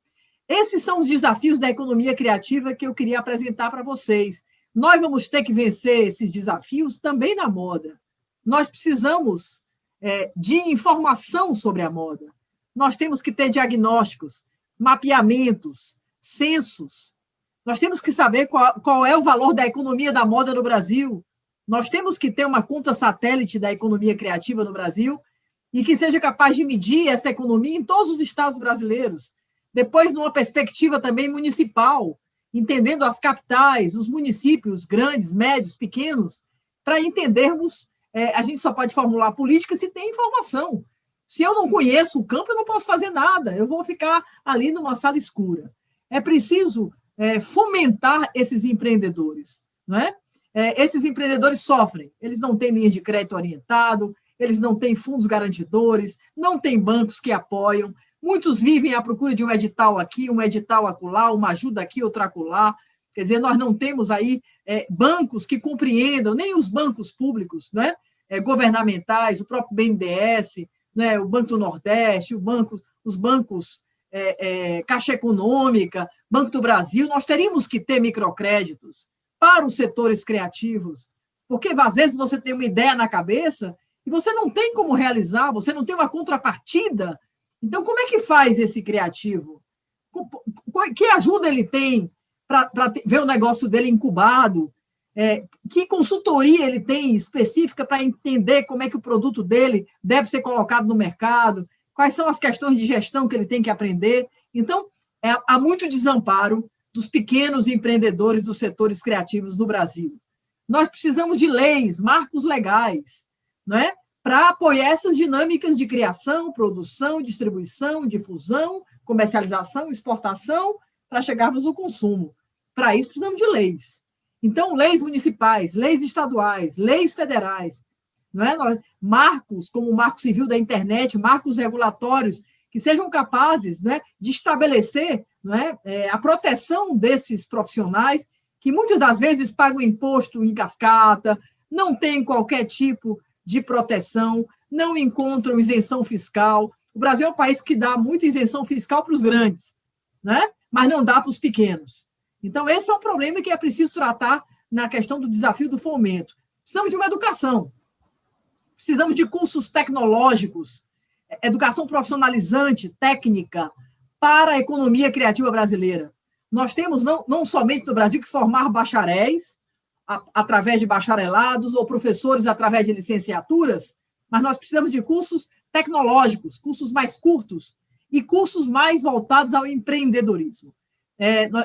Esses são os desafios da economia criativa que eu queria apresentar para vocês. Nós vamos ter que vencer esses desafios também na moda. Nós precisamos de informação sobre a moda. Nós temos que ter diagnósticos, mapeamentos, censos. Nós temos que saber qual é o valor da economia da moda no Brasil. Nós temos que ter uma conta satélite da economia criativa no Brasil e que seja capaz de medir essa economia em todos os estados brasileiros. Depois, numa perspectiva também municipal, entendendo as capitais, os municípios grandes, médios, pequenos, para entendermos, a gente só pode formular política se tem informação. Se eu não conheço o campo, eu não posso fazer nada, eu vou ficar ali numa sala escura. É preciso fomentar esses empreendedores, não é? Esses empreendedores sofrem, eles não têm linha de crédito orientado, eles não têm fundos garantidores, não têm bancos que apoiam, muitos vivem à procura de um edital aqui, um edital acolá, uma ajuda aqui, outra acolá. Quer dizer, nós não temos aí bancos que compreendam, nem os bancos públicos, né? Governamentais, o próprio BNDES, né? O Banco do Nordeste, os bancos Caixa Econômica, Banco do Brasil. Nós teríamos que ter microcréditos para os setores criativos, porque às vezes você tem uma ideia na cabeça e você não tem como realizar, você não tem uma contrapartida. Então, como é que faz esse criativo? Que ajuda ele tem para ver o negócio dele incubado? Que consultoria ele tem específica para entender como é que o produto dele deve ser colocado no mercado? Quais são as questões de gestão que ele tem que aprender? Então, há muito desamparo dos pequenos empreendedores dos setores criativos do Brasil. Nós precisamos de leis, marcos legais, não é? Para apoiar essas dinâmicas de criação, produção, distribuição, difusão, comercialização, exportação, para chegarmos no consumo. Para isso, precisamos de leis. Então, leis municipais, leis estaduais, leis federais, não é? Marcos, como o Marco Civil da Internet, marcos regulatórios, que sejam capazes, né, de estabelecer, não é, a proteção desses profissionais, que muitas das vezes pagam imposto em cascata, não têm qualquer tipo de proteção, não encontram isenção fiscal. O Brasil é um país que dá muita isenção fiscal para os grandes, né? Mas não dá para os pequenos. Então, esse é um problema que é preciso tratar na questão do desafio do fomento. Precisamos de uma educação, precisamos de cursos tecnológicos, educação profissionalizante, técnica, para a economia criativa brasileira. Nós temos, não somente no Brasil, que formar bacharéis, através de bacharelados, ou professores através de licenciaturas, mas nós precisamos de cursos tecnológicos, cursos mais curtos e cursos mais voltados ao empreendedorismo.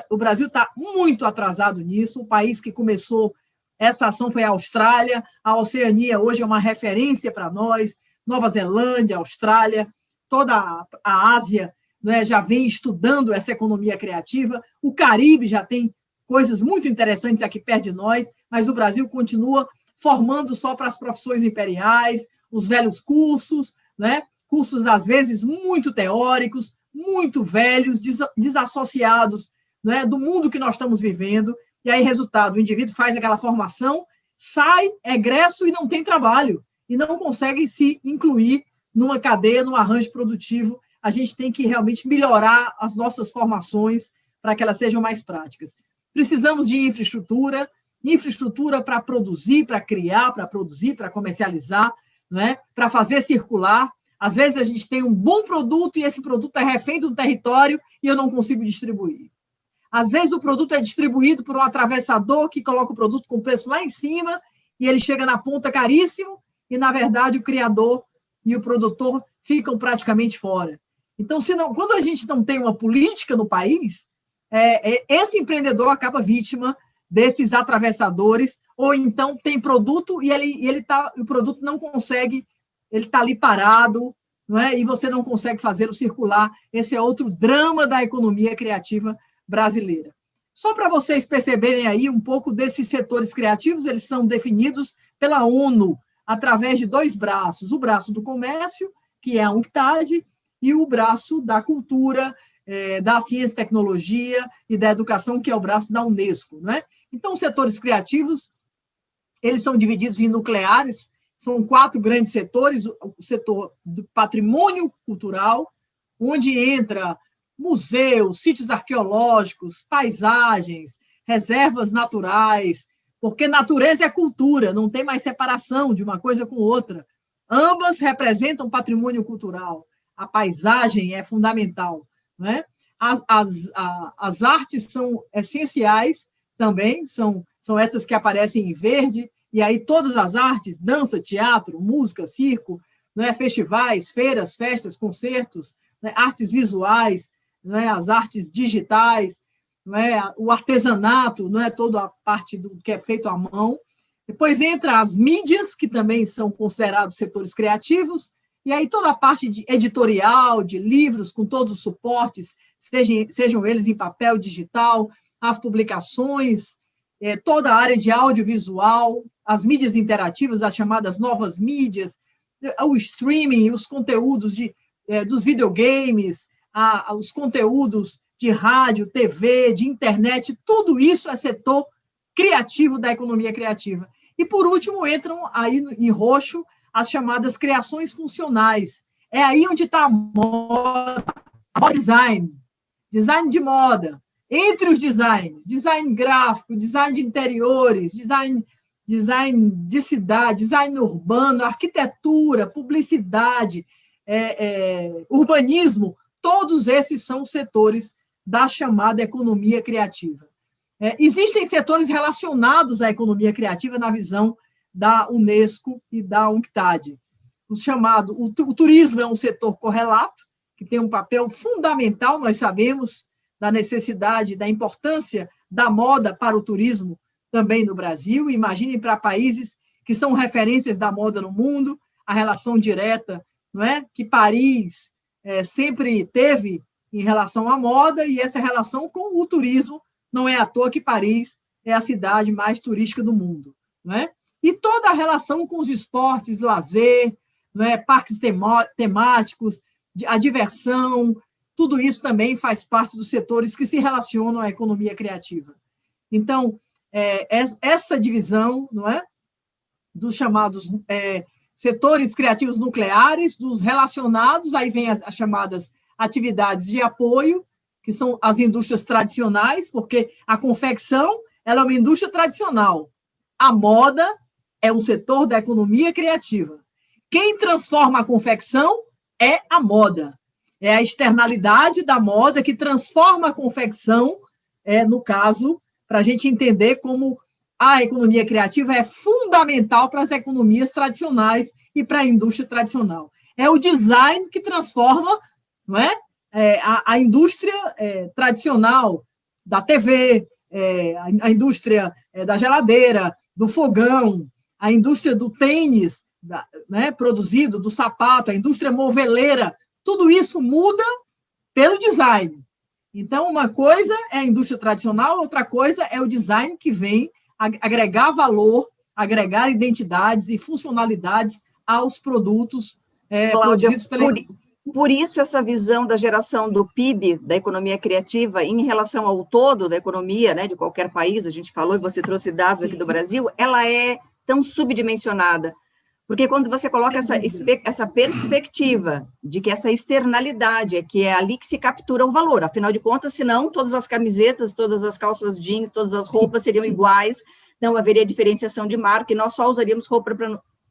O Brasil está muito atrasado nisso. O país que começou essa ação foi a Austrália. A Oceania hoje é uma referência para nós. Nova Zelândia, Austrália, toda a Ásia, né, já vem estudando essa economia criativa. O Caribe já tem coisas muito interessantes aqui perto de nós, mas o Brasil continua formando só para as profissões imperiais, os velhos cursos, né? Cursos, às vezes, muito teóricos, muito velhos, desassociados, né, do mundo que nós estamos vivendo. E aí, resultado, o indivíduo faz aquela formação, sai, é egresso e não tem trabalho, e não consegue se incluir numa cadeia, num arranjo produtivo. A gente tem que realmente melhorar as nossas formações para que elas sejam mais práticas. Precisamos de infraestrutura para produzir, para criar, para produzir, para comercializar, né? Para fazer circular. Às vezes a gente tem um bom produto e esse produto é refém do território e eu não consigo distribuir. Às vezes o produto é distribuído por um atravessador que coloca o produto com preço lá em cima e ele chega na ponta caríssimo e, na verdade, o criador e o produtor ficam praticamente fora. Então, quando a gente não tem uma política no país, esse empreendedor acaba vítima desses atravessadores, ou então tem produto e o produto não consegue, ele está ali parado, não é? E você não consegue fazer o circular. Esse é outro drama da economia criativa brasileira. Só para vocês perceberem aí um pouco desses setores criativos, eles são definidos pela ONU através de dois braços: o braço do comércio, que é a UNCTAD, e o braço da cultura, da ciência e tecnologia e da educação, que é o braço da Unesco, não é? Então, os setores criativos, eles são divididos em nucleares, são 4 grandes setores: o setor do patrimônio cultural, onde entra museus, sítios arqueológicos, paisagens, reservas naturais, porque natureza é cultura, não tem mais separação de uma coisa com outra. Ambas representam patrimônio cultural. A paisagem é fundamental, não é? As artes são essenciais também, são essas que aparecem em verde, e aí todas as artes, dança, teatro, música, circo, não é? Festivais, feiras, festas, concertos, não é? Artes visuais, não é? As artes digitais, não é? O artesanato, não é? Toda a parte do que é feito à mão. Depois entra as mídias, que também são considerados setores criativos, e aí toda a parte de editorial, de livros, com todos os suportes, sejam eles em papel, digital, as publicações, toda a área de audiovisual, as mídias interativas, as chamadas novas mídias, o streaming, os conteúdos dos videogames, os conteúdos de rádio, TV, de internet, tudo isso é setor criativo da economia criativa. E, por último, entram aí em roxo as chamadas criações funcionais. É aí onde está a moda, design de moda. Entre os designs, design gráfico, design de interiores, design de cidade, design urbano, arquitetura, publicidade, urbanismo, todos esses são setores da chamada economia criativa. Existem setores relacionados à economia criativa na visão da Unesco e da UNCTAD. O turismo é um setor correlato, que tem um papel fundamental. Nós sabemos da necessidade, da importância da moda para o turismo, também no Brasil. Imaginem para países que são referências da moda no mundo, a relação direta, não é, que Paris sempre teve em relação à moda, e essa relação com o turismo. Não é à toa que Paris é a cidade mais turística do mundo, não é? E toda a relação com os esportes, lazer, não é? Parques temáticos, a diversão, tudo isso também faz parte dos setores que se relacionam à economia criativa. Então, essa divisão, não é, dos chamados setores criativos nucleares, dos relacionados, aí vem as chamadas atividades de apoio, que são as indústrias tradicionais, porque a confecção ela é uma indústria tradicional. A moda é um setor da economia criativa. Quem transforma a confecção é a moda. É a externalidade da moda que transforma a confecção, no caso, para a gente entender como a economia criativa é fundamental para as economias tradicionais e para a indústria tradicional. É o design que transforma, não é? A indústria tradicional da TV, a indústria da geladeira, do fogão, a indústria do tênis, né, produzido, do sapato, a indústria moveleira, tudo isso muda pelo design. Então, uma coisa é a indústria tradicional, outra coisa é o design que vem agregar valor, agregar identidades e funcionalidades aos produtos Cláudia, produzidos pela por isso, essa visão da geração do PIB, da economia criativa, em relação ao todo da economia, né, de qualquer país, a gente falou, e você trouxe dados aqui do Brasil, ela é tão subdimensionada. Porque quando você coloca essa perspectiva de que essa externalidade que é ali que se captura o valor, afinal de contas, senão todas as camisetas, todas as calças jeans, todas as roupas seriam iguais, não haveria diferenciação de marca, e nós só usaríamos roupa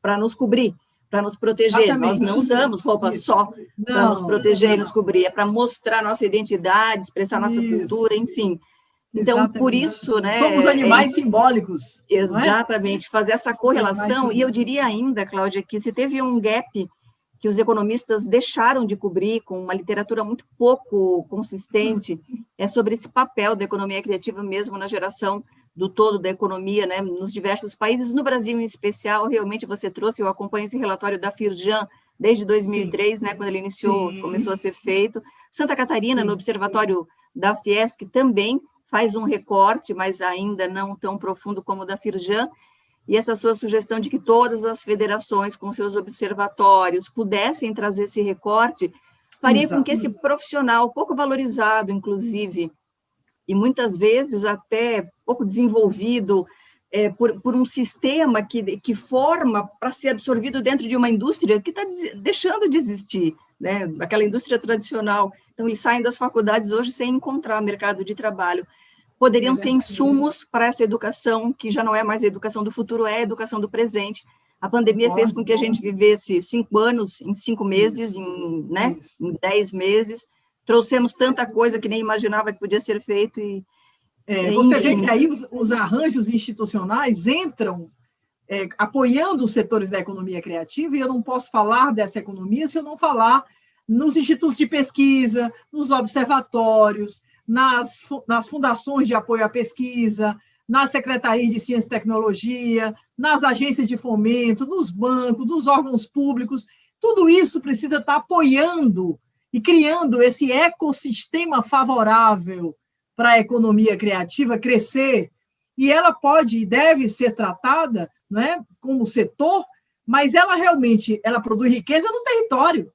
para nos cobrir, para nos proteger. Exatamente. Nós não usamos roupa só para nos proteger e nos cobrir, é para mostrar nossa identidade, expressar nossa cultura, enfim. Então, exatamente. Por isso, né? Somos animais simbólicos. Exatamente, fazer essa correlação, e eu diria ainda, Cláudia, que se teve um gap que os economistas deixaram de cobrir com uma literatura muito pouco consistente, é sobre esse papel da economia criativa mesmo na geração do todo da economia, né, nos diversos países, no Brasil em especial. Realmente você trouxe, eu acompanho esse relatório da Firjan desde 2003, né, quando ele iniciou, começou a ser feito. Santa Catarina, no observatório da Fiesc, também faz um recorte, mas ainda não tão profundo como o da Firjan, e essa sua sugestão de que todas as federações com seus observatórios pudessem trazer esse recorte, faria com que esse profissional, pouco valorizado, inclusive, e muitas vezes até pouco desenvolvido por um sistema que forma para ser absorvido dentro de uma indústria que está deixando de existir, né? Aquela indústria tradicional. Então, eles saem das faculdades hoje sem encontrar mercado de trabalho. Poderiam ser insumos para essa educação, que já não é mais a educação do futuro, é a educação do presente. A pandemia fez com que a gente vivesse 5 anos em 5 meses, em 10 meses. Trouxemos tanta coisa que nem imaginava que podia ser feito. Você vê que aí os arranjos institucionais entram apoiando os setores da economia criativa, e eu não posso falar dessa economia se eu não falar nos institutos de pesquisa, nos observatórios, nas fundações de apoio à pesquisa, nas secretarias de ciência e tecnologia, nas agências de fomento, nos bancos, nos órgãos públicos. Tudo isso precisa estar apoiando e criando esse ecossistema favorável para a economia criativa crescer, e ela pode e deve ser tratada, não é, como setor, mas ela realmente produz riqueza no território.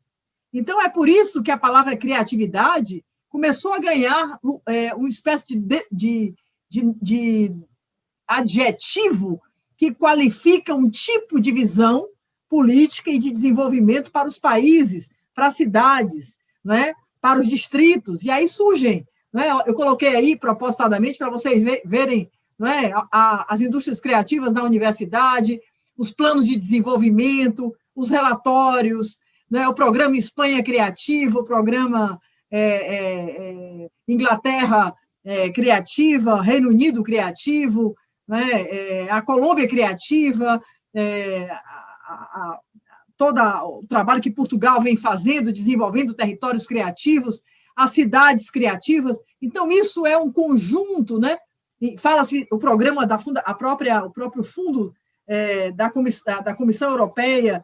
Então, é por isso que a palavra criatividade começou a ganhar uma espécie de adjetivo que qualifica um tipo de visão política e de desenvolvimento para os países, para as cidades, não é? Para os distritos, e aí surgem, não é? Eu coloquei aí propositadamente para vocês verem, não é? As indústrias criativas na universidade, os planos de desenvolvimento, os relatórios, não é? O programa Espanha Criativa, o programa Inglaterra Criativa, Reino Unido Criativo, né? A Colômbia Criativa, todo o trabalho que Portugal vem fazendo, desenvolvendo territórios criativos, as cidades criativas. Então, isso é um conjunto, né, fala-se o programa o próprio fundo da Comissão Europeia,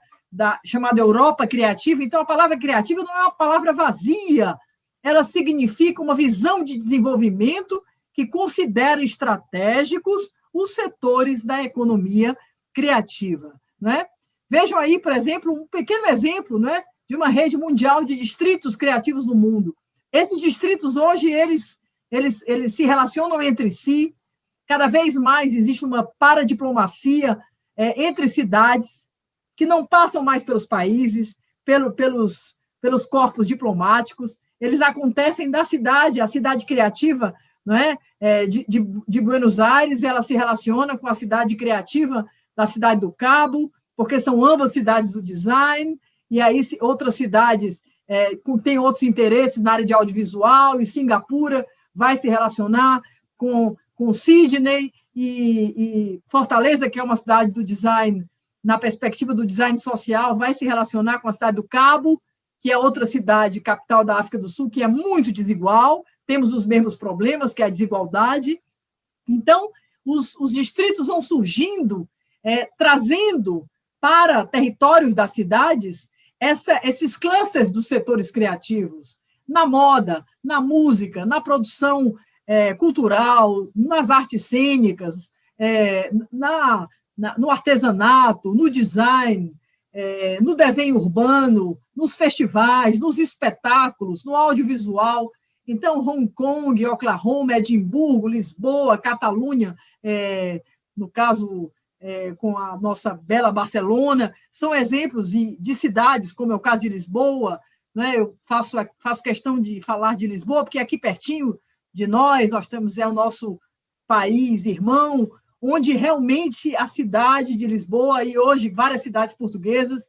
chamada Europa Criativa. Então, a palavra criativa não é uma palavra vazia, ela significa uma visão de desenvolvimento que considera estratégicos os setores da economia criativa. Né? Vejam aí, por exemplo, um pequeno exemplo, né, de uma rede mundial de distritos criativos no mundo. Esses distritos, hoje, eles se relacionam entre si, cada vez mais existe uma paradiplomacia entre cidades, que não passam mais pelos países, pelos corpos diplomáticos, eles acontecem da cidade, a cidade criativa, não é? De Buenos Aires, ela se relaciona com a cidade criativa da Cidade do Cabo, porque são ambas cidades do design, e aí outras cidades têm outros interesses na área de audiovisual, e Singapura vai se relacionar com Sydney e Fortaleza, que é uma cidade do design, na perspectiva do design social, vai se relacionar com a Cidade do Cabo, que é outra cidade, capital da África do Sul, que é muito desigual, temos os mesmos problemas, que é a desigualdade. Então, os distritos vão surgindo, trazendo para territórios das cidades esses clusters dos setores criativos, na moda, na música, na produção cultural, nas artes cênicas, no artesanato, no design, no desenho urbano, nos festivais, nos espetáculos, no audiovisual. Então, Hong Kong, Oklahoma, Edimburgo, Lisboa, Catalunha, no caso, com a nossa bela Barcelona, são exemplos de cidades, como é o caso de Lisboa, né? Eu faço questão de falar de Lisboa, porque aqui pertinho de nós temos o nosso país irmão, onde realmente a cidade de Lisboa e hoje várias cidades portuguesas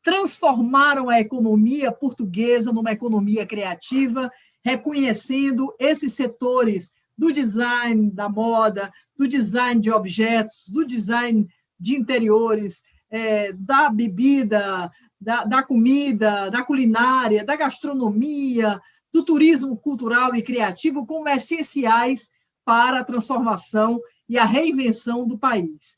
transformaram a economia portuguesa numa economia criativa, reconhecendo esses setores do design da moda, do design de objetos, do design de interiores, da bebida, da comida, da culinária, da gastronomia, do turismo cultural e criativo como essenciais para a transformação e a reinvenção do país.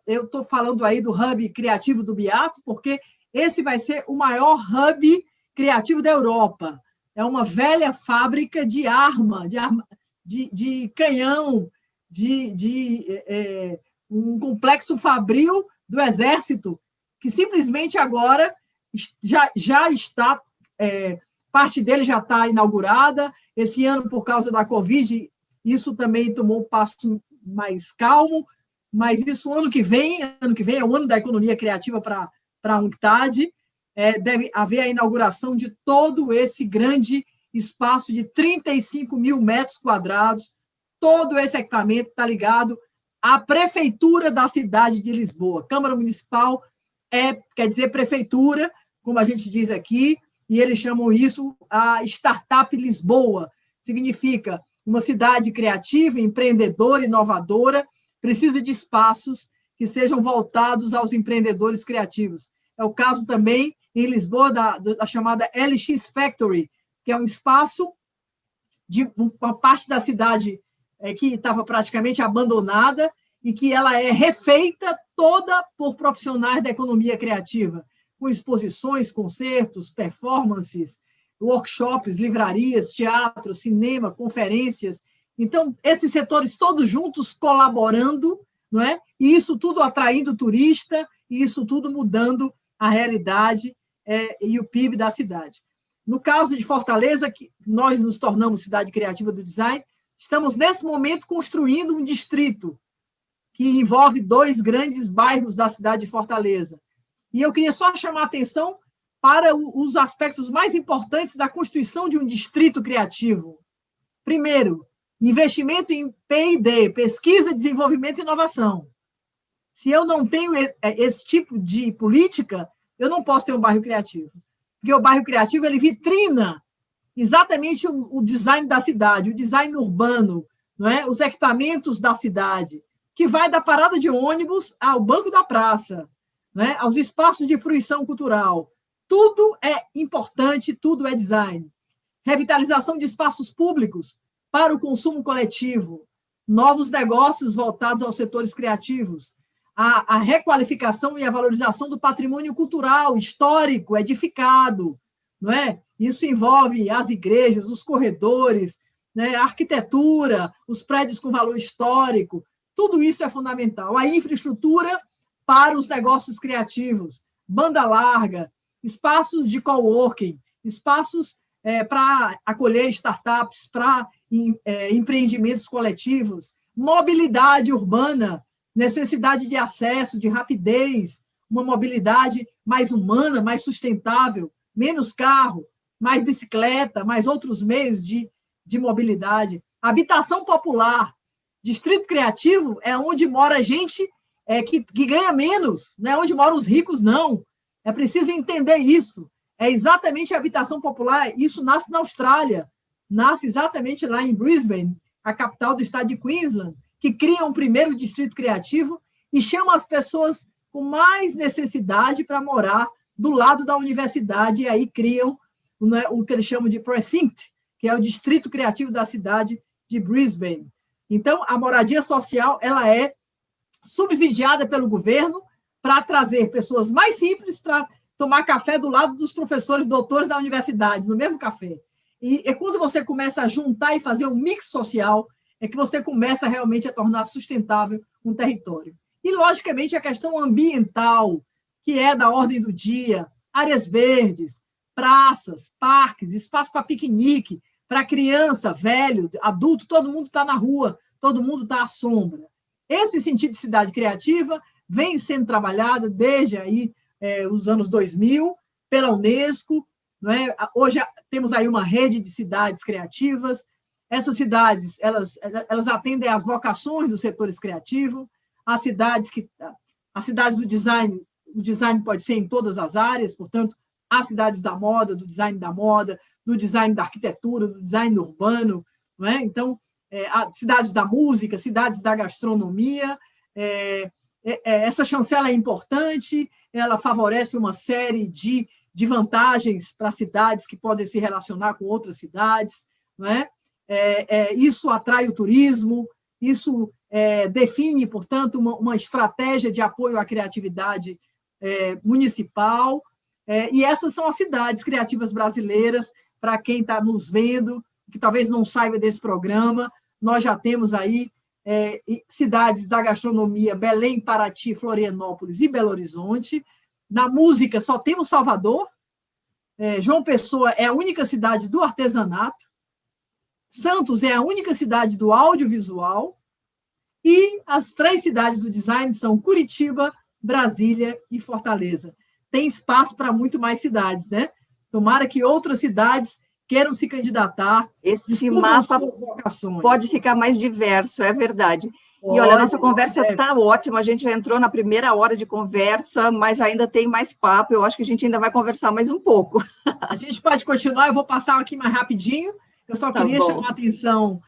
Eu estou falando aí do Hub Criativo do Beato, porque esse vai ser o maior hub criativo da Europa. É uma velha fábrica de canhão, um complexo fabril do Exército, que simplesmente agora já está, parte dele já está inaugurada. Esse ano, por causa da Covid, isso também tomou um passo mais calmo, mas isso ano que vem é o ano da economia criativa para a UNCTAD, deve haver a inauguração de todo esse grande espaço de 35 mil metros quadrados. Todo esse equipamento está ligado à prefeitura da cidade de Lisboa. Câmara Municipal quer dizer prefeitura, como a gente diz aqui, e eles chamam isso a Startup Lisboa. Significa uma cidade criativa, empreendedora, inovadora, precisa de espaços que sejam voltados aos empreendedores criativos. É o caso também, em Lisboa, da chamada LX Factory, que é um espaço de uma parte da cidade que estava praticamente abandonada e que ela é refeita toda por profissionais da economia criativa, com exposições, concertos, performances, workshops, livrarias, teatro, cinema, conferências. Então, esses setores todos juntos colaborando, não é? E isso tudo atraindo turista, e isso tudo mudando a realidade e o PIB da cidade. No caso de Fortaleza, que nós nos tornamos cidade criativa do design, estamos, nesse momento, construindo um distrito que envolve 2 grandes bairros da cidade de Fortaleza. E eu queria só chamar a atenção para os aspectos mais importantes da constituição de um distrito criativo. Primeiro, investimento em P&D, pesquisa, desenvolvimento e inovação. Se eu não tenho esse tipo de política, eu não posso ter um bairro criativo. Porque o bairro criativo ele vitrina exatamente o design da cidade, o design urbano, não é? Os equipamentos da cidade, que vai da parada de ônibus ao banco da praça, não é? Aos espaços de fruição cultural. Tudo é importante, tudo é design. Revitalização de espaços públicos para o consumo coletivo. novos negócios voltados aos setores criativos, a requalificação e a valorização do patrimônio cultural, histórico, edificado, não é? Isso envolve as igrejas, os corredores, né, a arquitetura, os prédios com valor histórico, tudo isso é fundamental. A infraestrutura para os negócios criativos, banda larga, espaços de coworking, espaços para acolher startups, para empreendimentos coletivos, mobilidade urbana, necessidade de acesso, de rapidez, uma mobilidade mais humana, mais sustentável, menos carro, mais bicicleta, mais outros meios de mobilidade. Habitação popular, distrito criativo é onde mora gente que ganha menos, não é onde moram os ricos, não. É preciso entender isso. É exatamente a habitação popular, isso nasce na Austrália, nasce exatamente lá em Brisbane, a capital do estado de Queensland, que cria um primeiro distrito criativo e chama as pessoas com mais necessidade para morar do lado da universidade, e aí criam o que eles chamam de precinct, que é o distrito criativo da cidade de Brisbane. Então, a moradia social ela é subsidiada pelo governo para trazer pessoas mais simples para tomar café do lado dos professores doutores da universidade, no mesmo café. E é quando você começa a juntar e fazer um mix social, é que você começa realmente a tornar sustentável um território. E, logicamente, a questão ambiental, que é da ordem do dia, áreas verdes, praças, parques, espaço para piquenique, para criança, velho, adulto, todo mundo está na rua, todo mundo está à sombra. Esse sentido de cidade criativa vem sendo trabalhado desde aí, os anos 2000, pela Unesco, não é? Hoje temos aí uma rede de cidades criativas. Essas cidades elas atendem às vocações dos setores criativos, as cidades do design, o design pode ser em todas as áreas, portanto, as cidades da moda, do design da arquitetura, do design urbano, não é? Então, cidades da música, cidades da gastronomia. Essa chancela é importante, ela favorece uma série de vantagens para cidades que podem se relacionar com outras cidades, não é? Isso atrai o turismo, isso define, portanto, uma estratégia de apoio à criatividade municipal, e essas são as cidades criativas brasileiras. Para quem está nos vendo, que talvez não saiba desse programa, nós já temos aí cidades da gastronomia, Belém, Paraty, Florianópolis e Belo Horizonte. Na música, só temos Salvador. João Pessoa é a única cidade do artesanato. Santos é a única cidade do audiovisual. E as 3 cidades do design são Curitiba, Brasília e Fortaleza. Tem espaço para muito mais cidades, né? Tomara que outras cidades queiram se candidatar. Esse mapa pode ficar mais diverso, é verdade. E olha, a nossa conversa está ótima, a gente já entrou na primeira hora de conversa, mas ainda tem mais papo, eu acho que a gente ainda vai conversar mais um pouco. A gente pode continuar, eu vou passar aqui mais rapidinho, eu só queria chamar a atenção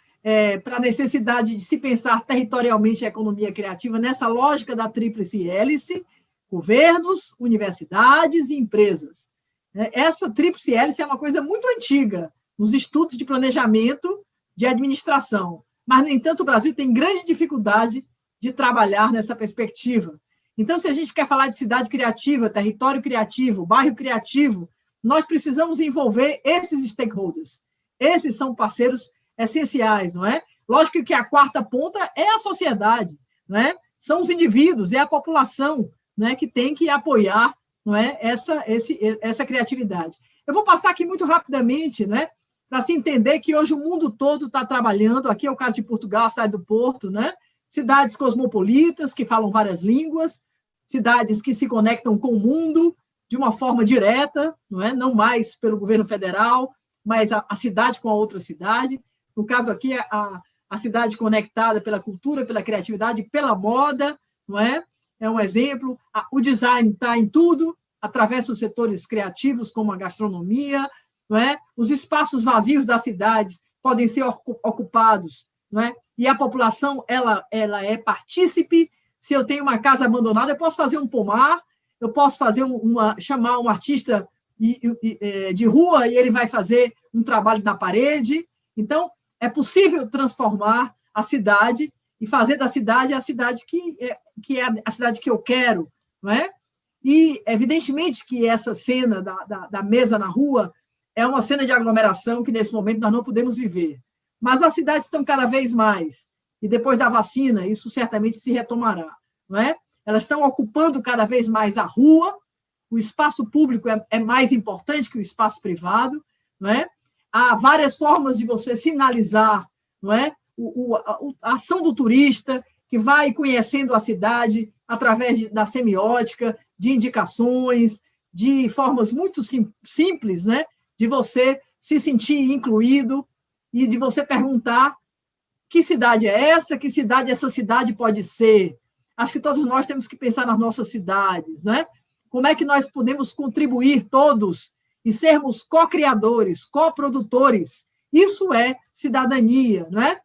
para a necessidade de se pensar territorialmente a economia criativa nessa lógica da tríplice hélice, governos, universidades e empresas. Essa tríplice hélice é uma coisa muito antiga nos estudos de planejamento de administração, mas, no entanto, o Brasil tem grande dificuldade de trabalhar nessa perspectiva. Então, se a gente quer falar de cidade criativa, território criativo, bairro criativo, nós precisamos envolver esses stakeholders. Esses são parceiros essenciais, não é? Lógico que a quarta ponta é a sociedade, não é? São os indivíduos, é a população, não é, que tem que apoiar, não é, essa criatividade. Eu vou passar aqui muito rapidamente, né, para se entender que hoje o mundo todo está trabalhando. Aqui é o caso de Portugal, cidade do Porto, né? Cidades cosmopolitas que falam várias línguas, cidades que se conectam com o mundo de uma forma direta, não é? Não mais pelo governo federal, mas a cidade com a outra cidade. No caso aqui, a cidade conectada pela cultura, pela criatividade, pela moda, não é? É um exemplo. O design está em tudo, através dos setores criativos, como a gastronomia, não é? Os espaços vazios das cidades podem ser ocupados, não é? E a população ela é partícipe. Se eu tenho uma casa abandonada, eu posso fazer um pomar, eu posso fazer chamar um artista de rua e ele vai fazer um trabalho na parede. Então, é possível transformar a cidade e fazer da cidade a cidade que é a cidade que eu quero, não é? E, evidentemente, que essa cena da mesa na rua é uma cena de aglomeração que, nesse momento, nós não podemos viver. Mas as cidades estão cada vez mais, e depois da vacina, isso certamente se retomará, não é? Elas estão ocupando cada vez mais a rua, o espaço público é mais importante que o espaço privado, não é? Há várias formas de você sinalizar, não é? A ação do turista, que vai conhecendo a cidade através da semiótica, de indicações, de formas muito simples, né? De você se sentir incluído e de você perguntar que cidade é essa, que cidade essa cidade pode ser. Acho que todos nós temos que pensar nas nossas cidades, né? Como é que nós podemos contribuir todos e sermos co-criadores, co-produtores? Isso é cidadania, não é?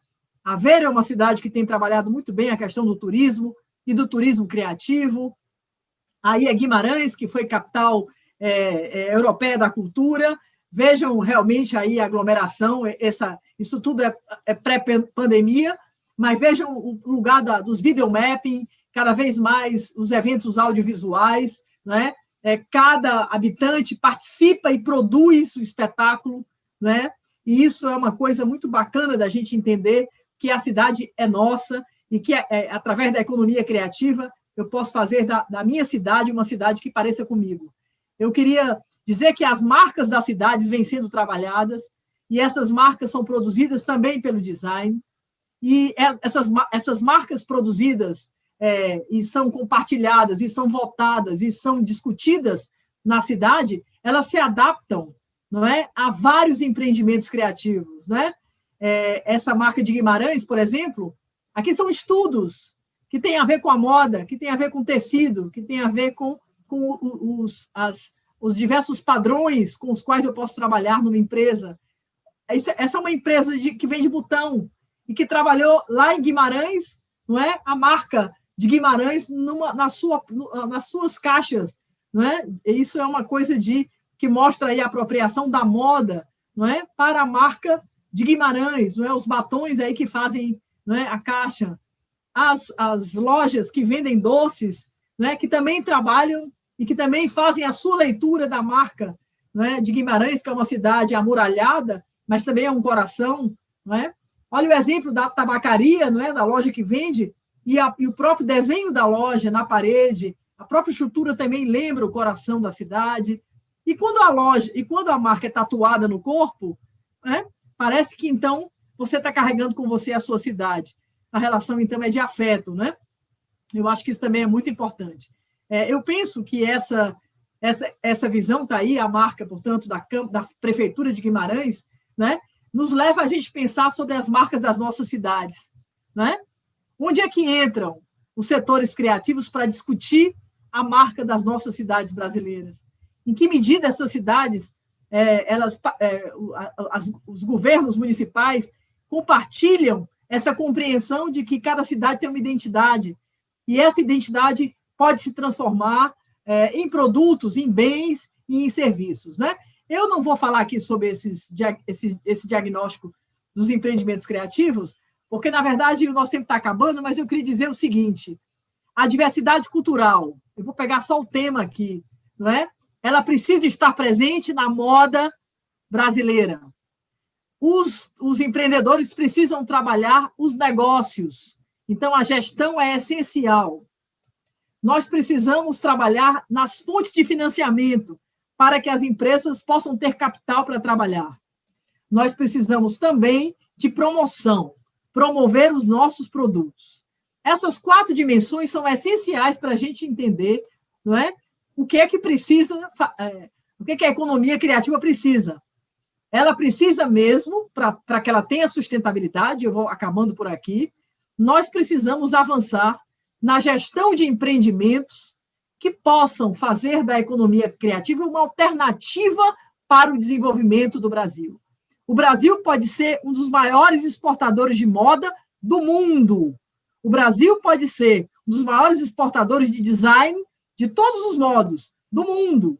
A Vera é uma cidade que tem trabalhado muito bem a questão do turismo e do turismo criativo. Aí é Guimarães, que foi capital europeia da cultura. Vejam realmente aí a aglomeração, isso tudo é pré-pandemia, mas vejam o lugar dos videomapping, cada vez mais os eventos audiovisuais, né? Cada habitante participa e produz o espetáculo, né? E isso é uma coisa muito bacana da gente entender que a cidade é nossa e que, através da economia criativa, eu posso fazer da minha cidade uma cidade que pareça comigo. Eu queria dizer que as marcas das cidades vêm sendo trabalhadas e essas marcas são produzidas também pelo design. E essas marcas produzidas e são compartilhadas, e são votadas, e são discutidas na cidade, elas se adaptam, não é, a vários empreendimentos criativos, né? Essa marca de Guimarães, por exemplo, aqui são estudos que têm a ver com a moda, que têm a ver com tecido, que têm a ver com os diversos padrões com os quais eu posso trabalhar numa empresa. Essa é uma empresa que vende botão e que trabalhou lá em Guimarães, não é? A marca de Guimarães nas suas caixas, não é? Isso é uma coisa que mostra aí a apropriação da moda, não é? Para a marca de Guimarães, não é? Os batons aí que fazem, não é? A caixa, as lojas que vendem doces, não é? Que também trabalham e que também fazem a sua leitura da marca, não é? De Guimarães, que é uma cidade amuralhada, mas também é um coração, não é? Olha o exemplo da tabacaria, não é? Da loja que vende, e o próprio desenho da loja na parede, a própria estrutura também lembra o coração da cidade. E quando a marca é tatuada no corpo, né? Parece que, então, você está carregando com você a sua cidade. A relação, então, é de afeto, né? Eu acho que isso também é muito importante. Eu penso que essa visão está aí, a marca, portanto, da Prefeitura de Guimarães, né? Nos leva a gente pensar sobre as marcas das nossas cidades, né? Onde é que entram os setores criativos para discutir a marca das nossas cidades brasileiras? Em que medida essas cidades, os governos municipais compartilham essa compreensão de que cada cidade tem uma identidade e essa identidade pode se transformar em produtos, em bens e em serviços, né? Eu não vou falar aqui sobre esse diagnóstico dos empreendimentos criativos, porque, na verdade, o nosso tempo está acabando, mas eu queria dizer o seguinte: a diversidade cultural, eu vou pegar só o tema aqui, não é? Ela precisa estar presente na moda brasileira. Os empreendedores precisam trabalhar os negócios, então a gestão é essencial. Nós precisamos trabalhar nas fontes de financiamento para que as empresas possam ter capital para trabalhar. Nós precisamos também de promoção, promover os nossos produtos. Essas 4 dimensões são essenciais para a gente entender, não é? O que é que precisa, o que é que a economia criativa precisa. Ela precisa mesmo, para que ela tenha sustentabilidade, eu vou acabando por aqui, nós precisamos avançar na gestão de empreendimentos que possam fazer da economia criativa uma alternativa para o desenvolvimento do Brasil. O Brasil pode ser um dos maiores exportadores de moda do mundo. O Brasil pode ser um dos maiores exportadores de design de todos os modos do mundo.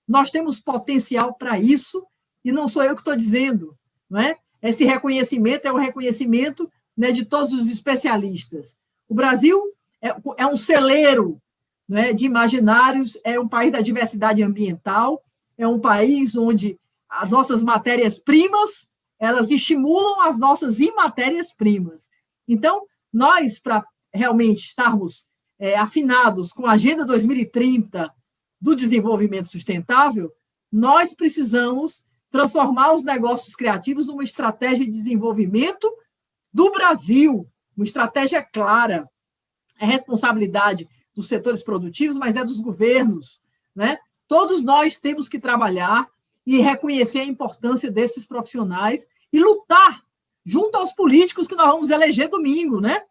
Nós temos potencial para isso e não sou eu que estou dizendo, não é? Esse reconhecimento é um reconhecimento né, de todos os especialistas. O Brasil é um celeiro, né, de imaginários, é um país da diversidade ambiental, é um país onde as nossas matérias-primas, elas estimulam as nossas imatérias-primas. Então, nós, para realmente estarmos afinados com a Agenda 2030 do desenvolvimento sustentável, nós precisamos transformar os negócios criativos numa estratégia de desenvolvimento do Brasil, uma estratégia clara. É responsabilidade dos setores produtivos, mas é dos governos, né? Todos nós temos que trabalhar e reconhecer a importância desses profissionais e lutar junto aos políticos que nós vamos eleger domingo, né?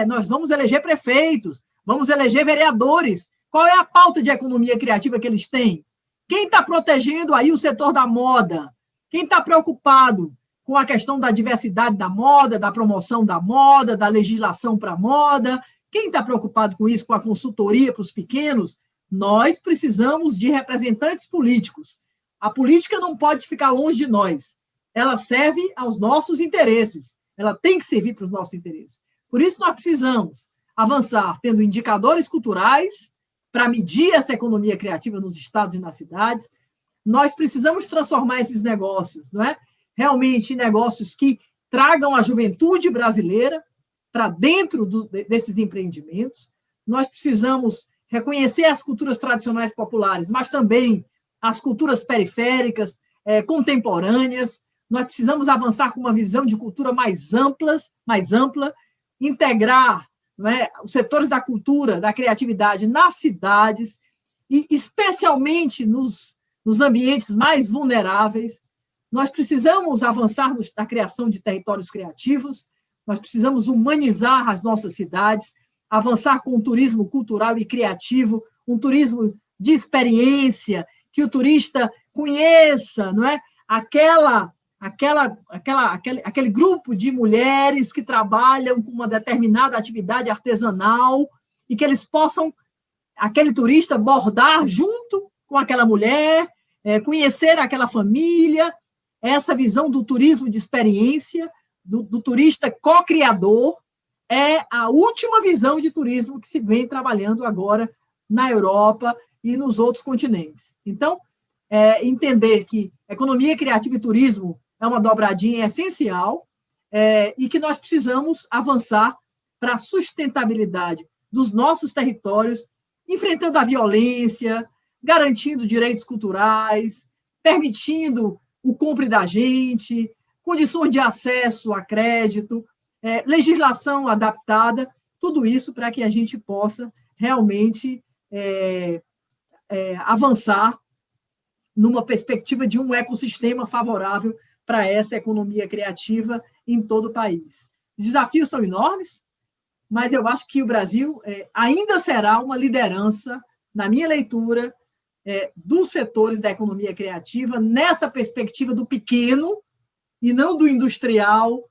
Nós vamos eleger prefeitos, vamos eleger vereadores. Qual é a pauta de economia criativa que eles têm? Quem está protegendo aí o setor da moda? Quem está preocupado com a questão da diversidade da moda, da promoção da moda, da legislação para a moda? Quem está preocupado com isso, com a consultoria para os pequenos? Nós precisamos de representantes políticos. A política não pode ficar longe de nós. Ela serve aos nossos interesses. Ela tem que servir para os nossos interesses. Por isso, nós precisamos avançar tendo indicadores culturais para medir essa economia criativa nos estados e nas cidades. Nós precisamos transformar esses negócios, não é? Realmente em negócios que tragam a juventude brasileira para dentro desses empreendimentos. Nós precisamos reconhecer as culturas tradicionais populares, mas também as culturas periféricas, contemporâneas. Nós precisamos avançar com uma visão de cultura mais ampla, integrar, não é, os setores da cultura, da criatividade nas cidades, e especialmente nos ambientes mais vulneráveis. Nós precisamos avançar na criação de territórios criativos, nós precisamos humanizar as nossas cidades, avançar com um turismo cultural e criativo, um turismo de experiência, que o turista conheça, não é? Aquele grupo de mulheres que trabalham com uma determinada atividade artesanal e que eles possam, aquele turista, bordar junto com aquela mulher, conhecer aquela família, essa visão do turismo de experiência, do turista co-criador, é a última visão de turismo que se vem trabalhando agora na Europa e nos outros continentes. Então, entender que economia criativa e turismo é uma dobradinha essencial e que nós precisamos avançar para a sustentabilidade dos nossos territórios, enfrentando a violência, garantindo direitos culturais, permitindo o compre da gente, condições de acesso a crédito, legislação adaptada, tudo isso para que a gente possa realmente avançar numa perspectiva de um ecossistema favorável para essa economia criativa em todo o país. Os desafios são enormes, mas eu acho que o Brasil ainda será uma liderança, na minha leitura, dos setores da economia criativa, nessa perspectiva do pequeno e não do industrial,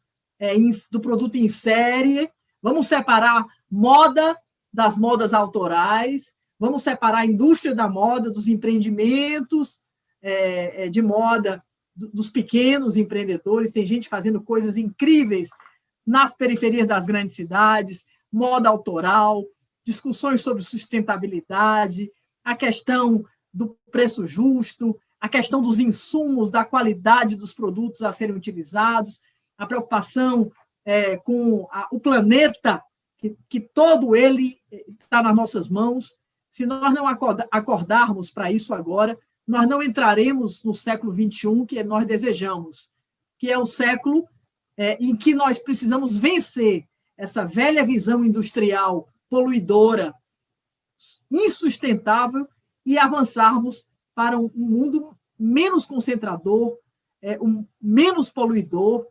do produto em série. Vamos separar moda das modas autorais, vamos separar a indústria da moda dos empreendimentos de moda dos pequenos empreendedores. Tem gente fazendo coisas incríveis nas periferias das grandes cidades, moda autoral, discussões sobre sustentabilidade, a questão do preço justo, a questão dos insumos, da qualidade dos produtos a serem utilizados, a preocupação com o planeta, que todo ele está nas nossas mãos. Se nós não acordarmos para isso agora, nós não entraremos no século XXI que nós desejamos, que é o século em que nós precisamos vencer essa velha visão industrial poluidora, insustentável, e avançarmos para um mundo menos concentrador, menos poluidor,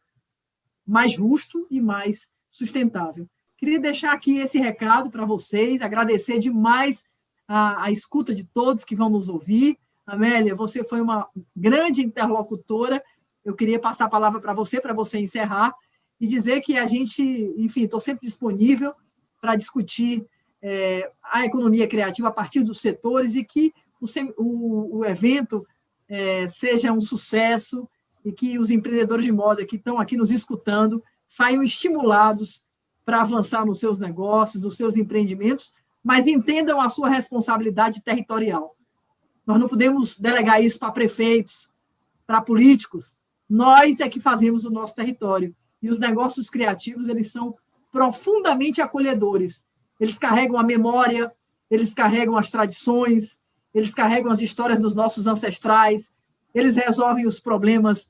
mais justo e mais sustentável. Queria deixar aqui esse recado para vocês, agradecer demais a escuta de todos que vão nos ouvir. Amélia, você foi uma grande interlocutora. Eu queria passar a palavra para você encerrar, e dizer que a gente, enfim, estou sempre disponível para discutir a economia criativa a partir dos setores, e que o evento seja um sucesso, e que os empreendedores de moda que estão aqui nos escutando saiam estimulados para avançar nos seus negócios, nos seus empreendimentos, mas entendam a sua responsabilidade territorial. Nós não podemos delegar isso para prefeitos, para políticos. Nós é que fazemos o nosso território. E os negócios criativos, eles são profundamente acolhedores. Eles carregam a memória, eles carregam as tradições, eles carregam as histórias dos nossos ancestrais, eles resolvem os problemas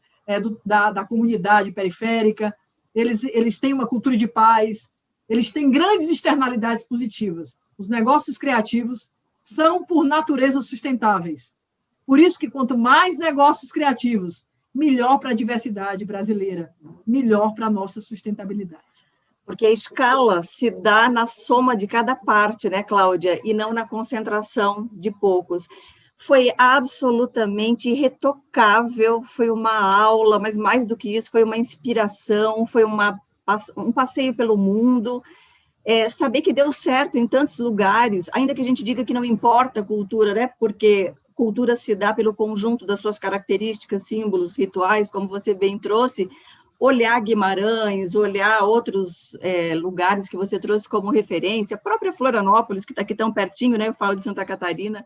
da comunidade periférica, eles têm uma cultura de paz, eles têm grandes externalidades positivas. Os negócios criativos são, por natureza, sustentáveis. Por isso que, quanto mais negócios criativos, melhor para a diversidade brasileira, melhor para a nossa sustentabilidade. Porque a escala se dá na soma de cada parte, né, Cláudia? E não na concentração de poucos. Foi absolutamente irretocável, foi uma aula, mas mais do que isso, foi uma inspiração, foi um passeio pelo mundo. Saber que deu certo em tantos lugares, ainda que a gente diga que não importa a cultura, né? Porque cultura se dá pelo conjunto das suas características, símbolos, rituais, como você bem trouxe. Olhar Guimarães, olhar outros lugares que você trouxe como referência, a própria Florianópolis, que está aqui tão pertinho, né? Eu falo de Santa Catarina,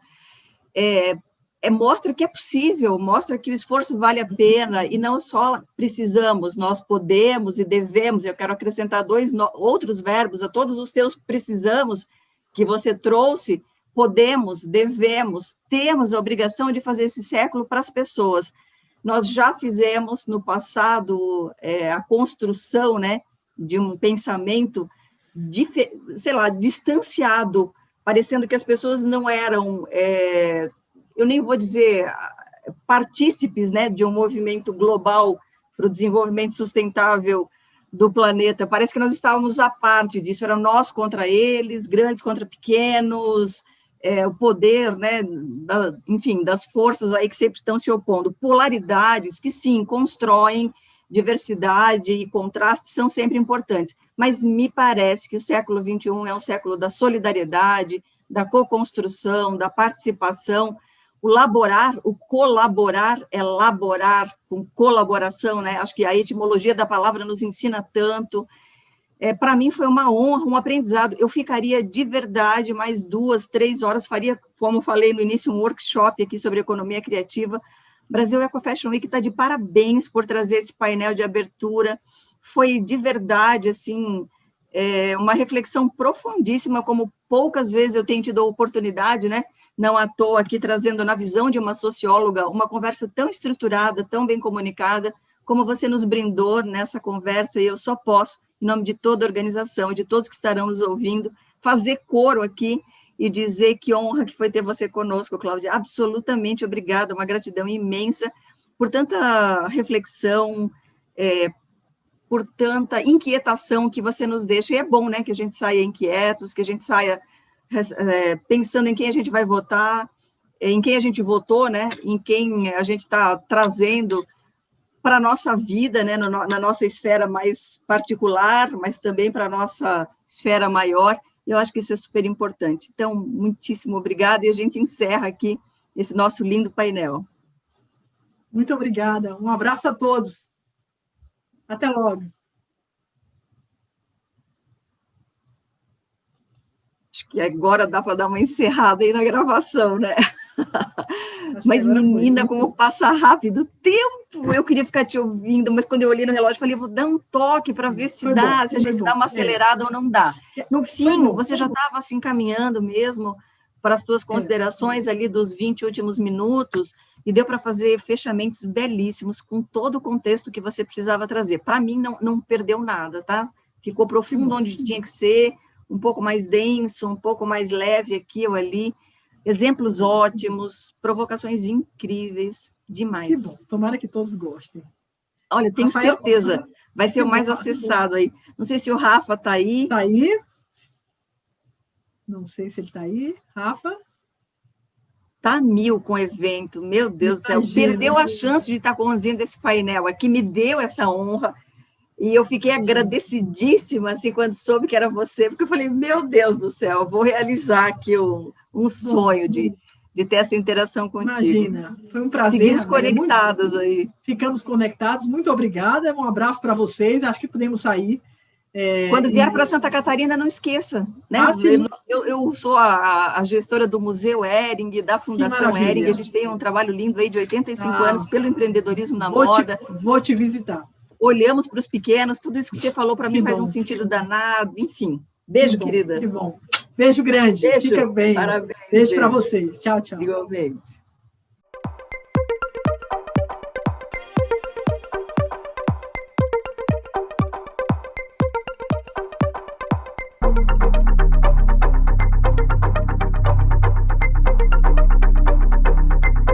mostra que é possível, mostra que o esforço vale a pena, e não só precisamos, nós podemos e devemos. Eu quero acrescentar outros verbos a todos os teus precisamos que você trouxe. Podemos, devemos, temos a obrigação de fazer esse século para as pessoas. Nós já fizemos no passado a construção, né, de um pensamento, distanciado, parecendo que as pessoas não eram, eu nem vou dizer partícipes, né, de um movimento global para o desenvolvimento sustentável do planeta. Parece que nós estávamos à parte disso, era nós contra eles, grandes contra pequenos, o poder, né, enfim, das forças aí que sempre estão se opondo, polaridades que, sim, constroem diversidade e contraste, são sempre importantes, mas me parece que o século XXI é um século da solidariedade, da co-construção, da participação. O colaborar é laborar com colaboração, né? Acho que a etimologia da palavra nos ensina tanto. Para mim foi uma honra, um aprendizado. Eu ficaria de verdade mais 2, 3 horas, faria, como falei no início, um workshop aqui sobre economia criativa. Brasil Eco Fashion Week está de parabéns por trazer esse painel de abertura. Foi de verdade, assim, uma reflexão profundíssima, como poucas vezes eu tenho tido a oportunidade, né? Não à toa aqui trazendo na visão de uma socióloga uma conversa tão estruturada, tão bem comunicada, como você nos brindou nessa conversa, e eu só posso, em nome de toda a organização e de todos que estarão nos ouvindo, fazer coro aqui e dizer que honra que foi ter você conosco, Cláudia. Absolutamente obrigada, uma gratidão imensa por tanta reflexão, por tanta inquietação que você nos deixa. E é bom, né, que a gente saia inquietos, que a gente saia pensando em quem a gente vai votar, em quem a gente votou, né, em quem a gente está trazendo para a nossa vida, né, na nossa esfera mais particular, mas também para a nossa esfera maior. Eu acho que isso é super importante. Então, muitíssimo obrigada, e a gente encerra aqui esse nosso lindo painel. Muito obrigada. Um abraço a todos. Até logo. Acho que agora dá para dar uma encerrada aí na gravação, né? Mas, menina, como passa rápido o tempo. Eu queria ficar te ouvindo, mas quando eu olhei no relógio, falei, vou dar um toque para ver se dá, se a gente dá uma acelerada ou não dá. No fim, você já estava assim caminhando mesmo para as suas considerações ali dos 20 últimos minutos, e deu para fazer fechamentos belíssimos com todo o contexto que você precisava trazer. Para mim, não perdeu nada, tá? Ficou profundo onde tinha que ser, um pouco mais denso, um pouco mais leve aqui ou ali. Exemplos ótimos, provocações incríveis, demais. Que bom, tomara que todos gostem. Olha, tenho certeza, vai ser o mais acessado aí. Não sei se o Rafa está aí. Está aí? Não sei se ele está aí. Rafa? Está mil com o evento, meu Deus do céu. Perdeu a chance de estar conduzindo esse painel aqui, me deu essa honra. E eu fiquei agradecidíssima, assim, quando soube que era você, porque eu falei, meu Deus do céu, vou realizar aqui um sonho de de ter essa interação contigo. Imagina, foi um prazer. Seguimos Amélia, conectadas aí. Ficamos conectados, muito obrigada, um abraço para vocês, acho que podemos sair. Quando vier para Santa Catarina, não esqueça, né? Eu sou a gestora do Museu Hering, da Fundação Hering, a gente tem um trabalho lindo aí de 85 anos pelo empreendedorismo na moda. Vou te visitar. Olhamos para os pequenos, tudo isso que você falou para mim faz um sentido danado, enfim. Beijo, querida. Que bom. Beijo grande. Beijo. Fica bem. Parabéns. Beijo para vocês. Tchau, tchau. Igualmente.